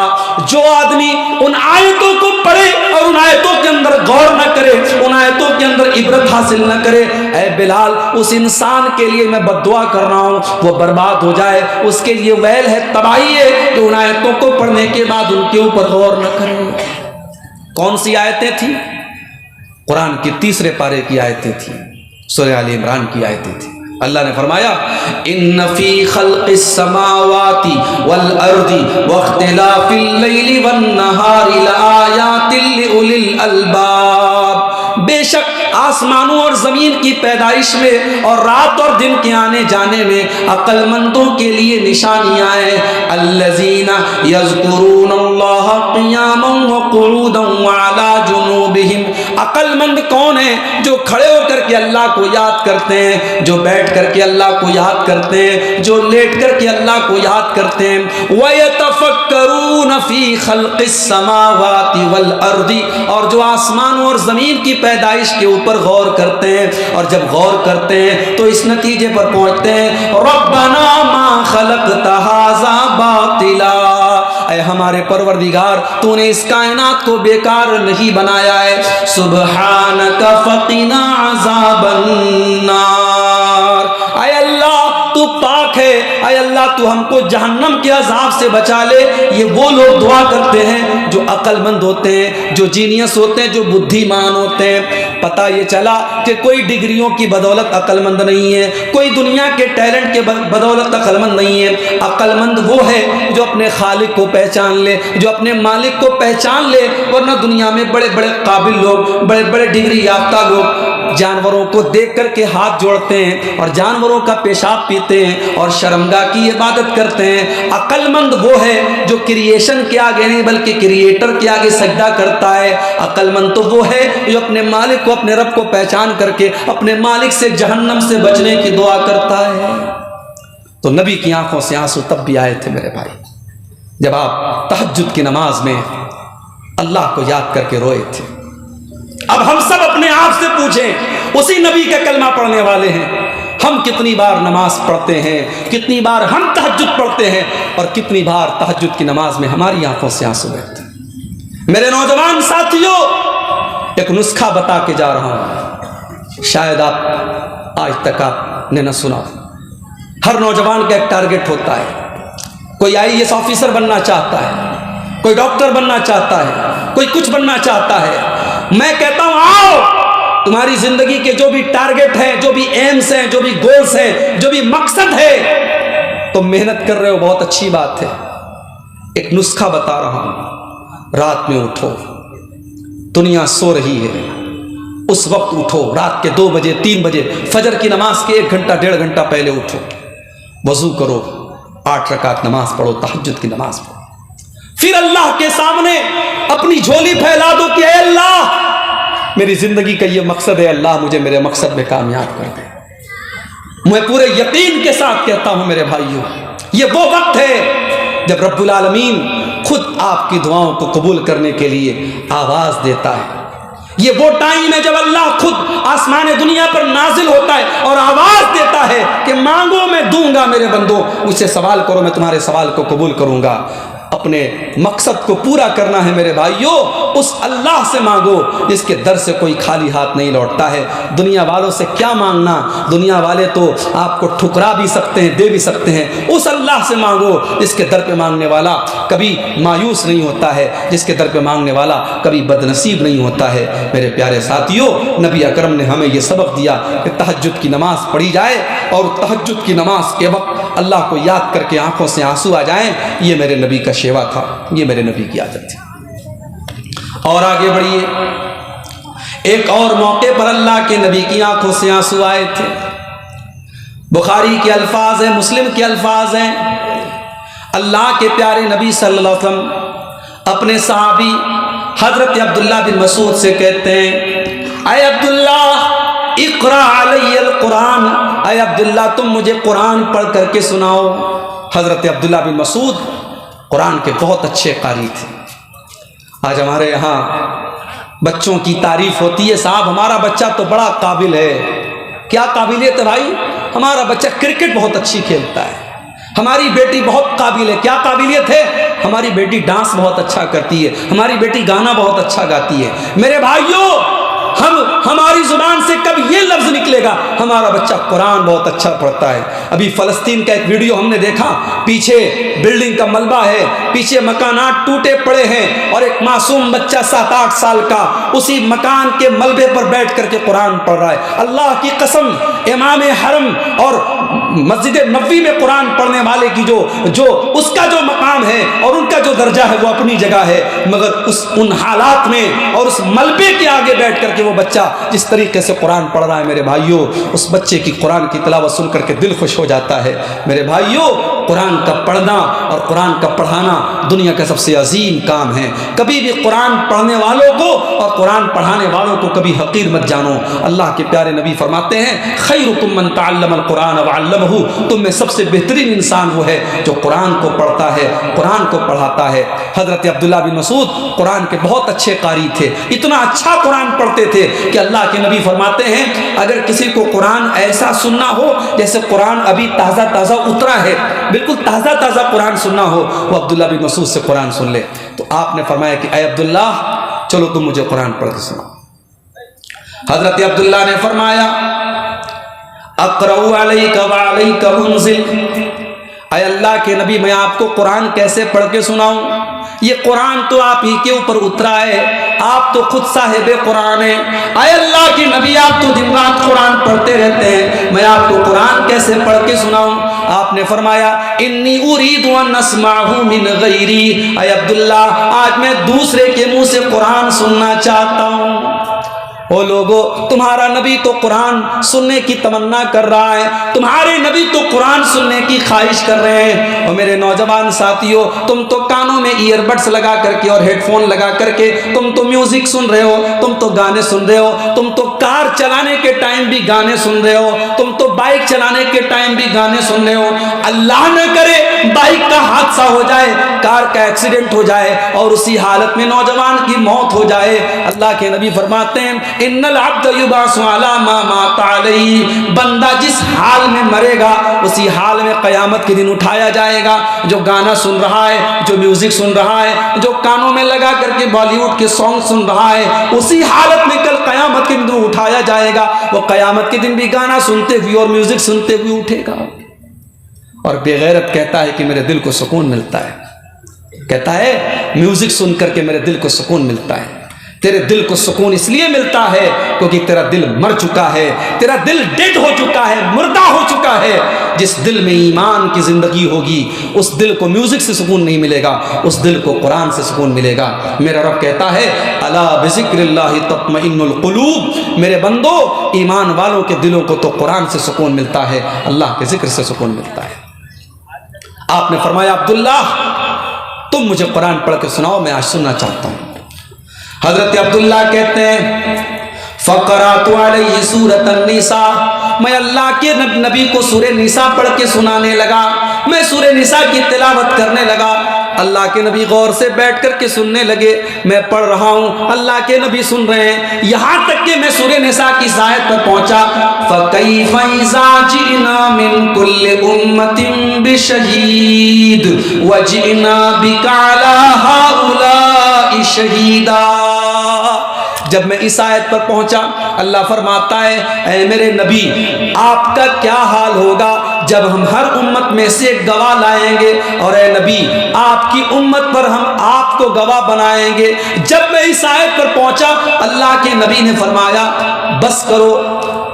جو آدمی ان آیتوں کو پڑھے اور ان آیتوں کے اندر غور نہ کرے، ان آیتوں کے اندر عبرت حاصل نہ کرے، اے بلال اس انسان کے لیے میں بد دعا کر رہا ہوں وہ برباد ہو جائے، اس کے لیے ویل ہے، تباہی ہے کہ ان آیتوں کو پڑھنے کے بعد ان کے اوپر غور نہ کرے۔ کون سی آیتیں تھیں؟ قرآن کے 3 پارے کی آیتیں تھیں، سورہ آل عمران کی آیتیں تھیں۔ اللہ نے فرمایا ان فی خلق السماوات والارض واختلاف اللیل والنہار لآیات لأولی الالباب، بے شک آسمانوں اور زمین کی پیدائش میں اور رات اور دن کے آنے جانے میں عقل مندوں کے لیے نشانیاں ہیں، الذین یذکرون اللہ قیاما وقعودا وعلی جنوبہم، عقل مند کون ہیں؟ جو کھڑے ہو کر کے اللہ کو یاد کرتے ہیں، جو بیٹھ کر کے اللہ کو یاد کرتے ہیں، جو لیٹ کر کے اللہ کو یاد کرتے ہیں، وَيَتَفَكَّرُونَ فِي خَلْقِ السَّمَاوَاتِ وَالْأَرْضِ، اور جو آسمانوں اور زمین کی پیدائش کے اوپر غور کرتے ہیں، اور جب غور کرتے ہیں تو اس نتیجے پر پہنچتے ہیں رَبَّنَا مَا خَلَقْتَ هَذَا بَاطِلًا، اے ہمارے پروردگار تو نے اس کائنات کو بیکار نہیں بنایا ہے، سبحانک فقنا عذاب النار، اے اللہ تو پاک ہے، اے اللہ تو ہم کو جہنم کے عذاب سے بچا لے۔ یہ وہ لوگ دعا کرتے ہیں جو عقل مند ہوتے ہیں، جو جینیس ہوتے ہیں، جو بدھی مان ہوتے ہیں۔ پتہ یہ چلا کہ کوئی ڈگریوں کی بدولت عقل مند نہیں ہے، کوئی دنیا کے ٹیلنٹ کے بدولت عقل مند نہیں ہے، عقل مند وہ ہے جو اپنے خالق کو پہچان لے، جو اپنے مالک کو پہچان لے، ورنہ دنیا میں بڑے بڑے قابل لوگ، بڑے بڑے ڈگری یافتہ لوگ جانوروں کو دیکھ کر کے ہاتھ جوڑتے ہیں اور جانوروں کا پیشاب پیتے ہیں اور شرمگاہ کی عبادت کرتے ہیں۔ عقل مند وہ ہے جو کریشن کے آگے نہیں بلکہ کریٹر کے آگے سجدہ کرتا ہے۔ عقل مند تو وہ ہے جو اپنے مالک کو، اپنے رب کو پہچان کر کے اپنے مالک سے جہنم سے بچنے کی دعا کرتا ہے۔ تو نبی کی آنکھوں سے آنسو تب بھی آئے تھے میرے بھائی جب آپ تہجد کی نماز میں اللہ کو یاد کر کے روئے تھے۔ اب ہم سب اپنے آپ سے پوچھیں، اسی نبی کا کلمہ پڑھنے والے ہیں، ہم کتنی بار نماز پڑھتے ہیں، کتنی بار ہم تہجد پڑھتے ہیں، اور کتنی بار تہجد کی نماز میں ہماری آنکھوں سے آنسو بہتے ہیں۔ میرے نوجوان ساتھیوں، ایک نسخہ بتا کے جا رہا ہوں، شاید آپ آج تک آپ نے نہ سنا۔ ہر نوجوان کا ایک ٹارگٹ ہوتا ہے، کوئی IAS آفیسر بننا چاہتا ہے، کوئی ڈاکٹر بننا چاہتا ہے، کوئی کچھ بننا چاہتا ہے۔ میں کہتا ہوں آؤ، تمہاری زندگی کے جو بھی ٹارگٹ ہیں، جو بھی ایمز ہیں، جو بھی گولز ہیں، جو بھی مقصد ہے، تم محنت کر رہے ہو، بہت اچھی بات ہے۔ ایک نسخہ بتا رہا ہوں، رات میں اٹھو، دنیا سو رہی ہے، اس وقت اٹھو، رات کے 2 بجے 3 بجے، فجر کی نماز کے 1 گھنٹہ 1.5 گھنٹہ پہلے اٹھو، وضو کرو، 8 رکعت نماز پڑھو، تہجد کی نماز پڑھو، پھر اللہ کے سامنے اپنی جھولی پھیلا دو کہ اے اللہ میری زندگی کا یہ مقصد ہے، اللہ مجھے میرے مقصد میں کامیاب کر دے۔ میں پورے یقین کے ساتھ کہتا ہوں میرے بھائیوں، یہ وہ وقت ہے جب رب العالمین خود آپ کی دعاؤں کو قبول کرنے کے لیے آواز دیتا ہے۔ یہ وہ ٹائم ہے جب اللہ خود آسمان دنیا پر نازل ہوتا ہے اور آواز دیتا ہے کہ مانگو میں دوں گا میرے بندو، مجھ سے سوال کرو میں تمہارے سوال کو قبول کروں گا۔ اپنے مقصد کو پورا کرنا ہے میرے بھائیوں، اس اللہ سے مانگو جس کے در سے کوئی خالی ہاتھ نہیں لوٹتا ہے۔ دنیا والوں سے کیا مانگنا، دنیا والے تو آپ کو ٹھکرا بھی سکتے ہیں، دے بھی سکتے ہیں۔ اس اللہ سے مانگو جس کے در پہ مانگنے والا کبھی مایوس نہیں ہوتا ہے، جس کے در پہ مانگنے والا کبھی بد نصیب نہیں ہوتا ہے۔ میرے پیارے ساتھیوں، نبی اکرم نے ہمیں یہ سبق دیا کہ تہجد کی نماز پڑھی جائے اور تہجد کی نماز کے وقت اللہ کو یاد کر کے آنکھوں سے آنسو آ جائیں۔ یہ میرے نبی کا شیوا تھا، یہ میرے نبی کی عادت تھی۔ اور آگے بڑھیے، ایک اور موقع پر اللہ کے نبی کی آنکھوں سے آنسو آئے تھے۔ بخاری کے الفاظ ہیں، مسلم کے الفاظ ہیں، اللہ کے پیارے نبی صلی اللہ علیہ وسلم اپنے صحابی حضرت عبداللہ بن مسعود سے کہتے ہیں، اے عبداللہ اقرا علی القرآن، اے عبداللہ تم مجھے قرآن پڑھ کر کے سناؤ۔ حضرت عبداللہ بن مسعود قرآن کے بہت اچھے قاری تھے۔ آج ہمارے یہاں بچوں کی تعریف ہوتی ہے، صاحب ہمارا بچہ تو بڑا قابل ہے۔ کیا قابلیت ہے بھائی؟ ہمارا بچہ کرکٹ بہت اچھی کھیلتا ہے، ہماری بیٹی بہت قابل ہے۔ کیا قابلیت ہے؟ ہماری بیٹی ڈانس بہت اچھا کرتی ہے، ہماری بیٹی گانا بہت اچھا گاتی ہے۔ میرے بھائیوں، ہماری زبان سے کب یہ لفظ نکلے گا ہمارا بچہ قرآن بہت اچھا پڑھتا ہے؟ ابھی فلسطین کا ایک ویڈیو ہم نے دیکھا، پیچھے بلڈنگ کا ملبہ ہے، پیچھے مکانات ٹوٹے پڑے ہیں اور ایک معصوم بچہ 7-8 سال کا اسی مکان کے ملبے پر بیٹھ کر کے قرآن پڑھ رہا ہے۔ اللہ کی قسم، امام حرم اور مسجد نبوی میں قرآن پڑھنے والے کی جو اس کا جو مقام ہے اور ان کا جو درجہ ہے وہ اپنی جگہ ہے، مگر ان حالات میں اور اس ملبے کے آگے بیٹھ کر کے وہ بچہ جس طریقے سے قرآن پڑھ رہا ہے، میرے بھائیوں اس بچے کی قرآن کی تلاوت سن کر کے دل خوش ہو جاتا ہے۔ میرے بھائیوں، قرآن کا پڑھنا اور قرآن کا پڑھانا دنیا کا سب سے عظیم کام ہے۔ کبھی بھی قرآن پڑھنے والوں کو اور قرآن پڑھانے والوں کو کبھی حقیر مت جانو۔ اللہ کے پیارے نبی فرماتے ہیں، خیرکم من تعلم القرآن وعلمہ، تم میں سب سے بہترین انسان وہ ہے جو قرآن کو پڑھتا ہے، قرآن کو پڑھاتا ہے۔ حضرت عبداللہ بن مسعود قرآن کے بہت اچھے قاری تھے، اتنا اچھا قرآن پڑھتے تھے کہ اللہ کے نبی فرماتے ہیں اگر کسی کو قرآن ایسا سننا ہو جیسے قرآن ابھی تازہ تازہ اترا ہے، بالکل تازہ تازہ قرآن سننا ہو، وہ عبداللہ بن مسعود سے قرآن سن لے۔ تو آپ نے فرمایا کہ اے عبداللہ چلو تم مجھے قرآن پڑھ کے سناؤ۔ حضرت عبداللہ نے فرمایا، اقرأ علیک وعلیک انزل، اے اللہ کے نبی میں آپ کو قرآن کیسے پڑھ کے سناؤں؟ یہ قرآن تو آپ ہی کے اوپر اترا ہے، آپ تو خود صاحب قرآن ہیں۔ اے اللہ کے نبی آپ تو دن رات قرآن پڑھتے رہتے ہیں، میں آپ کو قرآن کیسے پڑھ کے سناؤں؟ آپ نے فرمایا، انی ارید ان اسمعہ من غیری، اے عبداللہ آج میں دوسرے کے منہ سے قرآن سننا چاہتا ہوں۔ او لوگو، تمہارا نبی تو قرآن سننے کی تمنا کر رہا ہے، تمہارے نبی تو قرآن سننے کی خواہش کر رہے ہیں۔ اور میرے نوجوان ساتھیوں، تم تو کانوں میں ایئر بڈس لگا کر کے اور ہیڈ فون لگا کر کے تم تو میوزک سن رہے ہو، تم تو گانے سن رہے ہو، تم تو کار چلانے کے ٹائم بھی گانے سن رہے ہو، تم تو بائک چلانے کے ٹائم بھی گانے سن رہے ہو۔ اللہ نہ کرے بائک کا حادثہ ہو جائے، کار کا ایکسیڈنٹ ہو جائے اور اسی حالت میں نوجوان کی موت ہو جائے۔ اللہ کے نبی فرماتے ہیں، ان العبد یبعث علی ما مات علیہ، بندہ جس حال میں مرے گا اسی حال میں قیامت کے دن اٹھایا جائے گا۔ جو گانا سن رہا ہے، جو میوزک سن رہا ہے، جو کانوں میں لگا کر کے بالی ووڈ کے سانگ سن رہا ہے، اسی حالت میں کل قیامت کے دن اٹھایا جائے گا۔ وہ قیامت کے دن بھی گانا سنتے ہوئے اور میوزک سنتے ہوئے اٹھے گا۔ اور بے غیرت کہتا ہے کہ میرے دل کو سکون ملتا ہے، کہتا ہے میوزک سن کر کے میرے دل کو سکون ملتا ہے۔ تیرے دل کو سکون اس لیے ملتا ہے کیونکہ تیرا دل مر چکا ہے، تیرا دل ڈیڈ ہو چکا ہے، مردہ ہو چکا ہے۔ جس دل میں ایمان کی زندگی ہوگی اس دل کو میوزک سے سکون نہیں ملے گا، اس دل کو قرآن سے سکون ملے گا۔ میرا رب کہتا ہے، الا بذکر اللہ تطمئن القلوب، میرے بندو ایمان والوں کے دلوں کو تو قرآن سے سکون ملتا ہے، اللہ کے ذکر سے سکون ملتا ہے۔ آپ نے فرمایا، عبداللہ تم مجھے قرآن پڑھ کے سناؤ، میں آج سننا چاہتا ہوں۔ حضرت عبداللہ کہتے ہیں، فقرات علیہ سورۃ النساء، میں اللہ کے نبی کو سورہ نساء پڑھ کے سنانے لگا، میں سورہ نساء کی تلاوت کرنے لگا۔ اللہ کے نبی غور سے بیٹھ کر کے سننے لگے، میں پڑھ رہا ہوں، اللہ کے نبی سن رہے ہیں، یہاں تک کہ میں سورہ نساء کی آیت پر پہنچا، فَكَيْفَ إِذَا جِئْنَا مِن كُلِّ أُمَّةٍ بِشَهِيدٍ وَجِئْنَا بِكَ عَلَىٰ هَٰؤُلَاءِ شَهِيدًا۔ جب میں اس آیت پر پہنچا، اللہ فرماتا ہے اے میرے نبی، آپ کا کیا حال ہوگا جب ہم ہر امت میں سے ایک گواہ لائیں گے، اور اے نبی آپ کی امت پر ہم آپ کو گواہ بنائیں گے۔ جب میں اس آیت پر پہنچا، اللہ کے نبی نے فرمایا بس کرو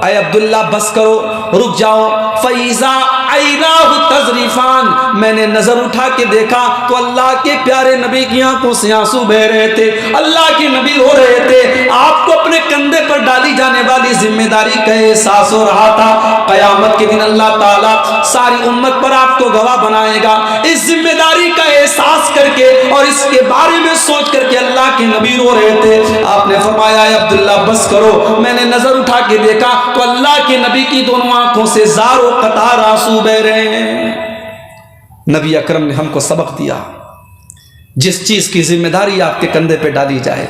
اے عبداللہ، بس کرو، رک جاؤ۔ فَإِذَا عَيْنَاهُ تَذْرِفَانِ، میں نے نظر اٹھا کے دیکھا تو اللہ کے پیارے نبی کی آنکھوں سے آنسو بہ رہے تھے، اللہ کے نبی رو رہے تھے۔ آپ کو اپنے کندھے پر ڈالی جانے والی ذمہ داری کا احساس ہو رہا تھا، قیامت کے دن اللہ تعالیٰ ساری امت پر آپ کو گواہ بنائے گا۔ اس ذمہ داری کا احساس کر کے اور اس کے بارے میں سوچ کر کے اللہ کے نبی رو رہے تھے۔ آپ نے فرمایا اے عبداللہ بس کرو۔ میں نے نظر اٹھا کے دیکھا تو اللہ کے نبی کی دونوں آنکھوں سے زار و قطار آنسو بہ رہے ہیں۔ نبی اکرم نے ہم کو سبق دیا، جس چیز کی ذمہ داری آپ کے کندھے پہ ڈالی جائے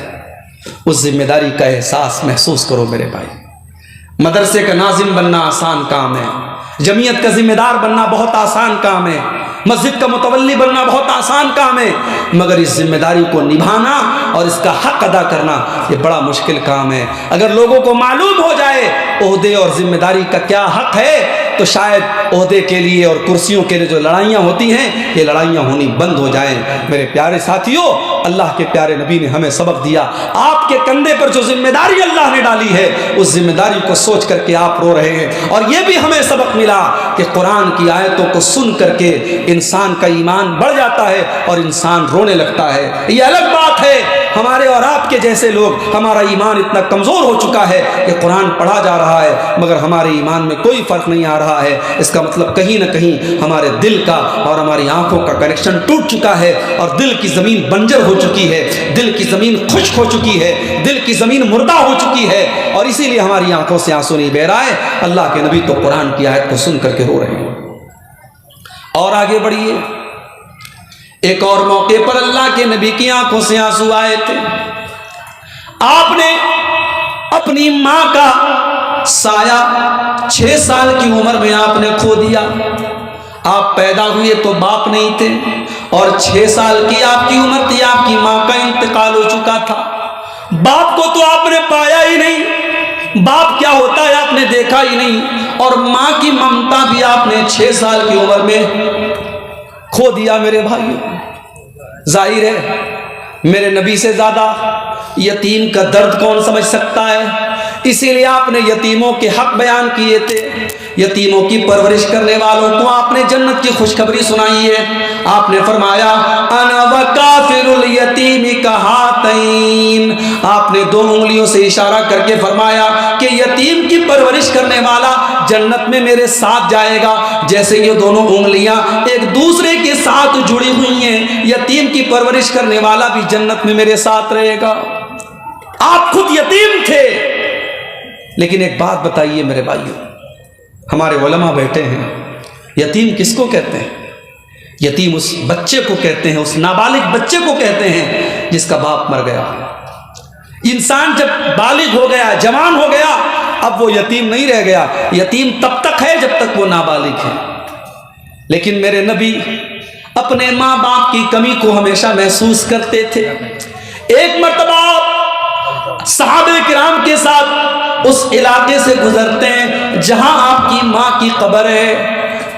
اس ذمہ داری کا احساس محسوس کرو میرے بھائی۔ مدرسے کا ناظم بننا آسان کام ہے، جمعیت کا ذمہ دار بننا بہت آسان کام ہے، مسجد کا متولی بننا بہت آسان کام ہے، مگر اس ذمہ داری کو نبھانا اور اس کا حق ادا کرنا یہ بڑا مشکل کام ہے۔ اگر لوگوں کو معلوم ہو جائے عہدے اور ذمہ داری کا کیا حق ہے تو شاید عہدے کے لیے اور کرسیوں کے لیے جو لڑائیاں ہوتی ہیں یہ لڑائیاں ہونی بند ہو جائیں۔ میرے پیارے ساتھیوں، اللہ کے پیارے نبی نے ہمیں سبق دیا، آپ کے کندھے پر جو ذمہ داری اللہ نے ڈالی ہے اس ذمہ داری کو سوچ کر کے آپ رو رہے ہیں۔ اور یہ بھی ہمیں سبق ملا کہ قرآن کی آیتوں کو سن کر کے انسان کا ایمان بڑھ جاتا ہے اور انسان رونے لگتا ہے۔ یہ الگ بات ہے ہمارے اور آپ کے جیسے لوگ، ہمارا ایمان اتنا کمزور ہو چکا ہے کہ قرآن پڑھا جا رہا ہے مگر ہمارے ایمان میں کوئی فرق نہیں آ رہا ہے، اس کا مطلب کہیں نہ کہیں ہمارے دل کا اور ہماری آنکھوں کا کنیکشن ٹوٹ چکا ہے، اور دل کی زمین بنجر ہو چکی ہے، دل کی زمین خشک ہو چکی ہے، دل کی زمین مردہ ہو چکی ہے، اور اسی لیے ہماری آنکھوں سے آنسو نہیں بہ رہا ہے۔ اللہ کے نبی تو قرآن کی آیت کو سن کر کے رو رہے ہیں۔ اور آگے بڑھیے، ایک اور موقع پر اللہ کے نبی کی آنکھوں سے آنسو آئے تھے۔ آپ نے اپنی ماں کا سایہ 6 سال کی عمر میں آپ نے کھو دیا۔ آپ پیدا ہوئے تو باپ نہیں تھے، اور 6 سال کی آپ کی عمر تھی، آپ کی ماں کا انتقال ہو چکا تھا۔ باپ کو تو آپ نے پایا ہی نہیں، باپ کیا ہوتا ہے آپ نے دیکھا ہی نہیں، اور ماں کی ممتا بھی آپ نے 6 سال کی عمر میں کھو دیا۔ میرے بھائیوں، ظاہر ہے میرے نبی سے زیادہ یتیم کا درد کون سمجھ سکتا ہے، اسی لیے آپ نے یتیموں کے حق بیان کیے تھے، یتیموں کی پرورش کرنے والوں کو آپ نے جنت کی خوشخبری سنائی ہے۔ آپ نے فرمایا انا وکافل الیتیم کہاتین، آپ نے 2 انگلیوں سے اشارہ کر کے فرمایا کہ یتیم کی پرورش کرنے والا جنت میں میرے ساتھ جائے گا، جیسے یہ دونوں انگلیاں ایک دوسرے کے ساتھ جڑی ہوئی ہیں، یتیم کی پرورش کرنے والا بھی جنت میں میرے ساتھ رہے گا۔ آپ خود یتیم تھے، لیکن ایک بات بتائیے میرے بھائیوں، ہمارے علماء بیٹھے ہیں، یتیم کس کو کہتے ہیں؟ یتیم اس بچے کو کہتے ہیں، اس نابالغ بچے کو کہتے ہیں جس کا باپ مر گیا۔ انسان جب بالغ ہو گیا، جوان ہو گیا، اب وہ یتیم نہیں رہ گیا، یتیم تب تک ہے جب تک وہ نابالغ ہے۔ لیکن میرے نبی اپنے ماں باپ کی کمی کو ہمیشہ محسوس کرتے تھے۔ ایک مرتبہ صحابہ کرام کے ساتھ اس علاقے سے گزرتے ہیں جہاں آپ کی ماں کی قبر ہے۔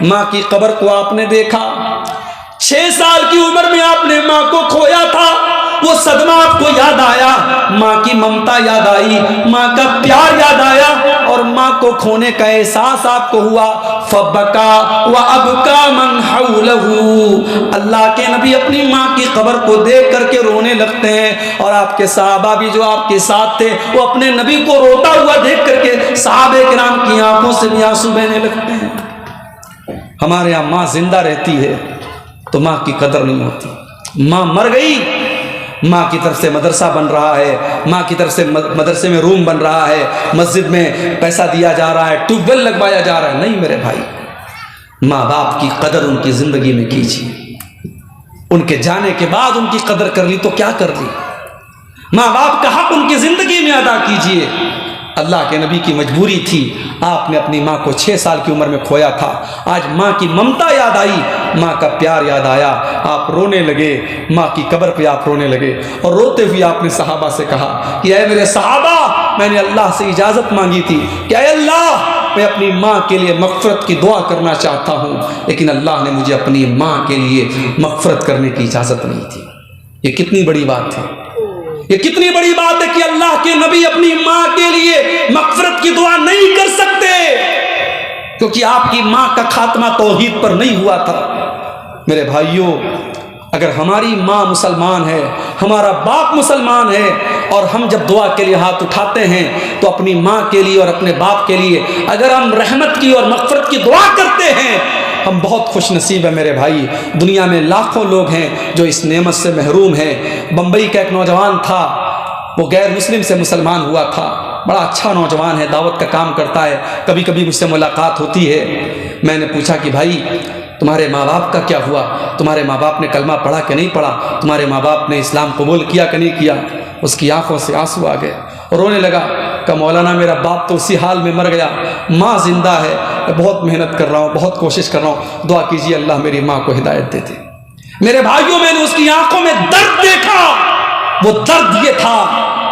ماں کی قبر کو آپ نے دیکھا، 6 سال کی عمر میں آپ نے ماں کو کھویا تھا، وہ صدمہ آپ کو یاد آیا، ماں کی ممتا یاد آئی، ماں کا پیار یاد آیا، اور ماں کو کھونے کا احساس آپ کو ہوا۔ فبکا وابکا من حولہ، اللہ کے نبی اپنی ماں کی قبر کو دیکھ کر کے رونے لگتے ہیں، اور آپ کے صحابہ بھی جو آپ کے ساتھ تھے وہ اپنے نبی کو روتا ہوا دیکھ کر کے صحابہ کرام کی آنکھوں سے بھی آنسو بہنے لگتے ہیں۔ ہمارے یہاں ماں زندہ رہتی ہے تو ماں کی قدر نہیں ہوتی، ماں مر گئی ماں کی طرف سے مدرسہ بن رہا ہے، ماں کی طرف سے مدرسے میں روم بن رہا ہے، مسجد میں پیسہ دیا جا رہا ہے، ٹیوب ویل لگوایا جا رہا ہے. نہیں میرے بھائی، ماں باپ کی قدر ان کی زندگی میں کیجیے. ان کے جانے کے بعد ان کی قدر کر لی تو کیا کر لی. ماں باپ کا حق ان کی زندگی میں ادا کیجیے. اللہ کے نبی کی مجبوری تھی، آپ نے اپنی ماں کو 6 سال کی عمر میں کھویا تھا. آج ماں کی ممتا یاد آئی، ماں کا پیار یاد آیا، آپ رونے لگے، ماں کی قبر پہ آپ رونے لگے. اور روتے ہوئے آپ نے صحابہ سے کہا کہ اے میرے صحابہ، میں نے اللہ سے اجازت مانگی تھی کہ اے اللہ، میں اپنی ماں کے لیے مغفرت کی دعا کرنا چاہتا ہوں، لیکن اللہ نے مجھے اپنی ماں کے لیے مغفرت کرنے کی اجازت نہیں تھی. یہ کتنی بڑی بات ہے، یہ کتنی بڑی بات ہے کہ اللہ کے نبی اپنی ماں کے لیے مغفرت کی دعا نہیں کر سکتے، کیونکہ آپ کی ماں کا خاتمہ توحید پر نہیں ہوا تھا. میرے بھائیوں، اگر ہماری ماں مسلمان ہے، ہمارا باپ مسلمان ہے، اور ہم جب دعا کے لیے ہاتھ اٹھاتے ہیں تو اپنی ماں کے لیے اور اپنے باپ کے لیے اگر ہم رحمت کی اور مغفرت کی دعا کرتے ہیں، ہم بہت خوش نصیب ہیں میرے بھائی. دنیا میں لاکھوں لوگ ہیں جو اس نعمت سے محروم ہیں. بمبئی کا ایک نوجوان تھا، وہ غیر مسلم سے مسلمان ہوا تھا. بڑا اچھا نوجوان ہے، دعوت کا کام کرتا ہے، کبھی کبھی مجھ سے ملاقات ہوتی ہے. میں نے پوچھا کہ بھائی تمہارے ماں باپ کا کیا ہوا، تمہارے ماں باپ نے کلمہ پڑھا کہ نہیں پڑھا، تمہارے ماں باپ نے اسلام قبول کیا کہ نہیں کیا. اس کی آنکھوں سے آنسو آ گئے اور رونے لگا کہ مولانا میرا باپ تو اسی حال میں مر گیا، ماں زندہ ہے، میں بہت محنت کر رہا ہوں، بہت کوشش کر رہا ہوں، دعا کیجیے اللہ میری ماں کو ہدایت دے دے. میرے بھائیوں، میں نے اس کی آنکھوں میں درد دیکھا. وہ درد یہ تھا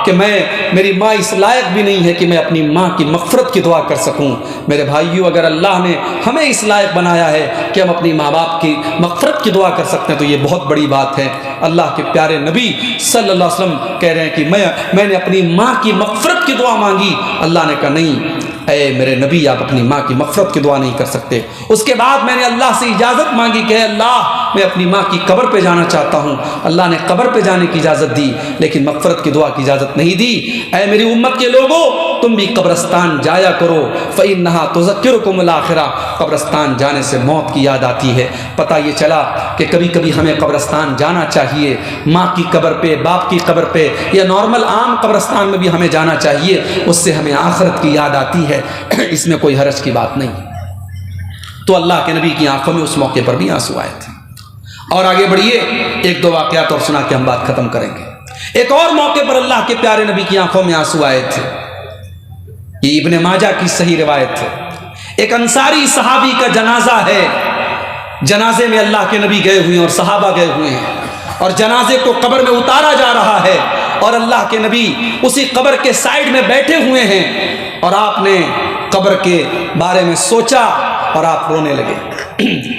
کہ میری ماں اس لائق بھی نہیں ہے کہ میں اپنی ماں کی مغفرت کی دعا کر سکوں. میرے بھائیوں، اگر اللہ نے ہمیں اس لائق بنایا ہے کہ ہم اپنی ماں باپ کی مغفرت کی دعا کر سکتے ہیں تو یہ بہت بڑی بات ہے. اللہ کے پیارے نبی صلی اللہ علیہ وسلم کہہ رہے ہیں کہ میں نے اپنی ماں کی مغفرت کی دعا مانگی. اللہ نے کہا نہیں اے میرے نبی، آپ اپنی ماں کی مغفرت کی دعا نہیں کر سکتے. اس کے بعد میں نے اللہ سے اجازت مانگی کہ اللہ میں اپنی ماں کی قبر پہ جانا چاہتا ہوں. اللہ نے قبر پہ جانے کی اجازت دی لیکن مغفرت کی دعا کی اجازت نہیں دی. اے میری امت کے لوگوں، تم بھی قبرستان جایا کرو، فإنها تذکرکم الآخرہ. قبرستان جانے سے موت کی یاد آتی ہے. پتہ یہ چلا کہ کبھی کبھی ہمیں قبرستان جانا چاہیے، ماں کی قبر پہ، باپ کی قبر پہ، یا نارمل عام قبرستان میں بھی ہمیں جانا چاہیے. اس سے ہمیں آخرت کی یاد آتی ہے، اس میں کوئی حرج کی بات نہیں. تو اللہ کے نبی کی آنکھوں میں اس موقع پر بھی آنسو آئے تھے. اور آگے بڑھیے، 1-2 واقعات اور سنا کے ہم بات ختم کریں گے. ایک اور موقع پر اللہ کے پیارے نبی کی آنکھوں میں آنسو آئے تھے. یہ ابن ماجہ کی صحیح روایت ہے. ایک انصاری صحابی کا جنازہ ہے. جنازے میں اللہ کے نبی گئے ہوئے ہیں اور صحابہ گئے ہوئے ہیں، اور جنازے کو قبر میں اتارا جا رہا ہے، اور اللہ کے نبی اسی قبر کے سائیڈ میں بیٹھے ہوئے ہیں. اور آپ نے قبر کے بارے میں سوچا اور آپ رونے لگے.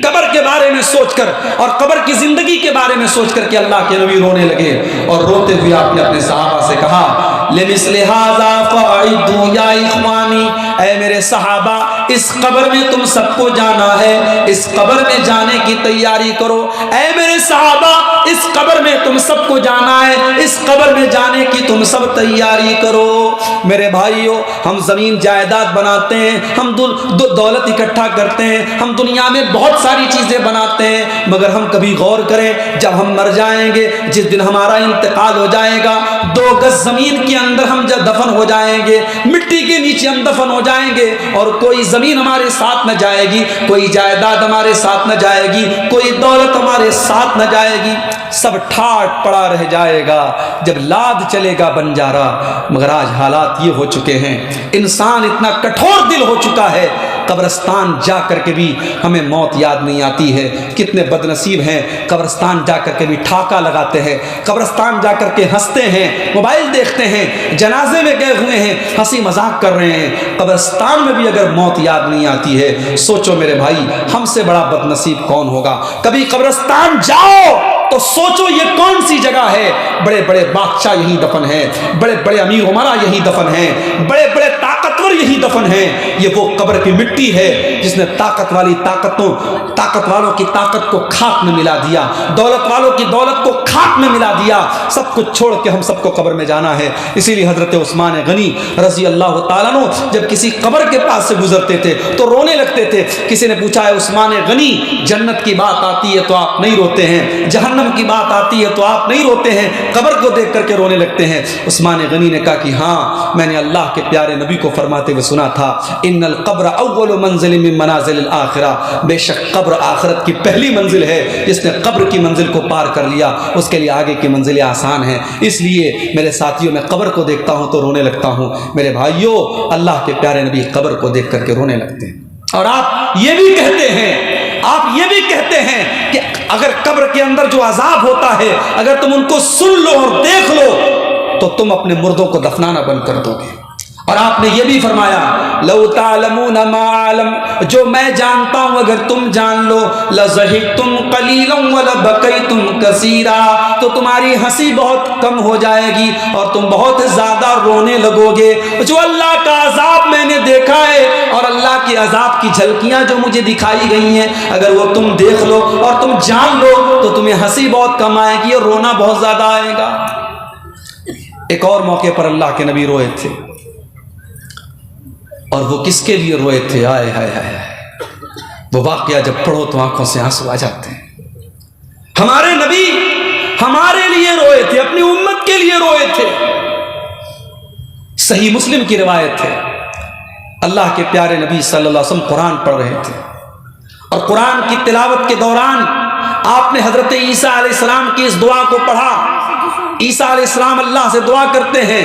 قبر کے بارے میں سوچ کر اور قبر کی زندگی کے بارے میں سوچ کر کہ اللہ کے نبی رونے لگے. اور روتے ہوئے آپ نے اپنے صحابہ سے کہا لِمِثْلِ هَذَا فَأَعِدُّوا يَا إِخْوَانِي. اے میرے صحابہ، اس قبر میں تم سب کو جانا ہے، اس قبر میں جانے کی تیاری کرو. اے میرے صحابہ، اس قبر میں تم سب کو جانا ہے، اس قبر میں جانے کی تم سب تیاری کرو. میرے بھائیوں، ہم زمین جائیداد بناتے ہیں، ہم دولت اکٹھا کرتے ہیں، ہم دنیا میں بہت ساری چیزیں بناتے ہیں، مگر ہم کبھی غور کریں جب ہم مر جائیں گے، جس دن ہمارا انتقال ہو جائے گا، 2 گز زمین کے اندر ہم جب دفن ہو جائیں گے، مٹی کے نیچے ہم دفن ہو جائیں گے، اور کوئی زمین ہمارے ساتھ نہ جائے گی، کوئی جائیداد ہمارے ساتھ نہ جائے گی، کوئی دولت ہمارے ساتھ نہ جائے گی، سب ٹھاٹ پڑا رہ جائے گا جب لاد چلے گا بنجارا. مگر آج حالات یہ ہو چکے ہیں، انسان اتنا کٹھور دل ہو چکا ہے، قبرستان جا کر کے بھی ہمیں موت یاد نہیں آتی ہے. کتنے بد نصیب ہیں، قبرستان جا کر کے بھی ٹھاکا لگاتے ہیں، قبرستان جا کر کے ہنستے ہیں، موبائل دیکھتے ہیں، جنازے میں گئے ہوئے ہیں، ہنسی مذاق کر رہے ہیں. قبرستان میں بھی اگر موت یاد نہیں آتی ہے، سوچو میرے بھائی ہم سے بڑا بد نصیب کون ہوگا. کبھی قبرستان جاؤ تو سوچو یہ کون سی جگہ ہے. بڑے بڑے بادشاہ یہی دفن ہیں، بڑے بڑے امیر عمرا یہی دفن ہیں، بڑے بڑے طاقت طاقتور یہی دفن ہے، یہ وہ قبر کی مٹی ہے جس نے طاقت والوں کی طاقت کو خاک میں ملا دیا، دولت والوں کی دولت کو خاک میں ملا دیا، سب کچھ چھوڑ کے ہم سب کو قبر میں جانا ہے۔ اسی لیے حضرت عثمان غنی رضی اللہ تعالیٰ عنہ جب کسی قبر کے پاس سے گزرتے تھے تو رونے لگتے تھے۔ کسی نے پوچھا ہے عثمان غنی، جنت کی بات آتی ہے تو آپ نہیں روتے ہیں، جہنم کی بات آتی ہے تو آپ نہیں روتے ہیں، قبر کو دیکھ کر کے رونے لگتے ہیں؟ عثمان غنی نے کہا کہ ہاں، میں نے اللہ کے پیارے نبی کو فرماتے ہوئے سنا تھا، ان القبر اول منزل من منازل الاخرہ، بے شک قبر آخرت کی پہلی منزل ہے، جس نے قبر کی منزل کو پار کر لیا اس کے لیے آگے کی منزلیں آسان ہیں۔ اس لیے میرے ساتھیوں، میں قبر کو دیکھتا ہوں تو رونے لگتا ہوں۔ میرے بھائیوں، اللہ کے پیارے نبی قبر کو دیکھ کر کے رونے لگتے ہیں، اور آپ یہ بھی کہتے ہیں کہ اگر قبر کے اندر جو عذاب ہوتا ہے، اگر تم ان کو سن لو اور دیکھ لو تو تم اپنے مردوں کو دفنانا بند کر دو گے۔ اور آپ نے یہ بھی فرمایا، لو تعلمون ما اعلم، جو میں جانتا ہوں اگر تم جان لو، لضحکتم قلیلا ولبکیتم کثیرا، تو تمہاری ہنسی بہت کم ہو جائے گی اور تم بہت زیادہ رونے لگو گے۔ جو اللہ کا عذاب میں نے دیکھا ہے اور اللہ کے عذاب کی جھلکیاں جو مجھے دکھائی گئی ہیں، اگر وہ تم دیکھ لو اور تم جان لو تو تمہیں ہنسی بہت کم آئے گی اور رونا بہت زیادہ آئے گا۔ ایک اور موقع پر اللہ کے نبی روئے تھے، اور وہ کس کے لیے روئے تھے؟ آئے ہائے ہائے ہائے، وہ واقعہ جب پڑھو تو آنکھوں سے آنسو آ جاتے ہیں۔ ہمارے نبی ہمارے لیے روئے تھے، اپنی امت کے لیے روئے تھے۔ صحیح مسلم کی روایت ہے، اللہ کے پیارے نبی صلی اللہ علیہ وسلم قرآن پڑھ رہے تھے، اور قرآن کی تلاوت کے دوران آپ نے حضرت عیسیٰ علیہ السلام کی اس دعا کو پڑھا۔ عیسیٰ علیہ السلام اللہ سے دعا کرتے ہیں،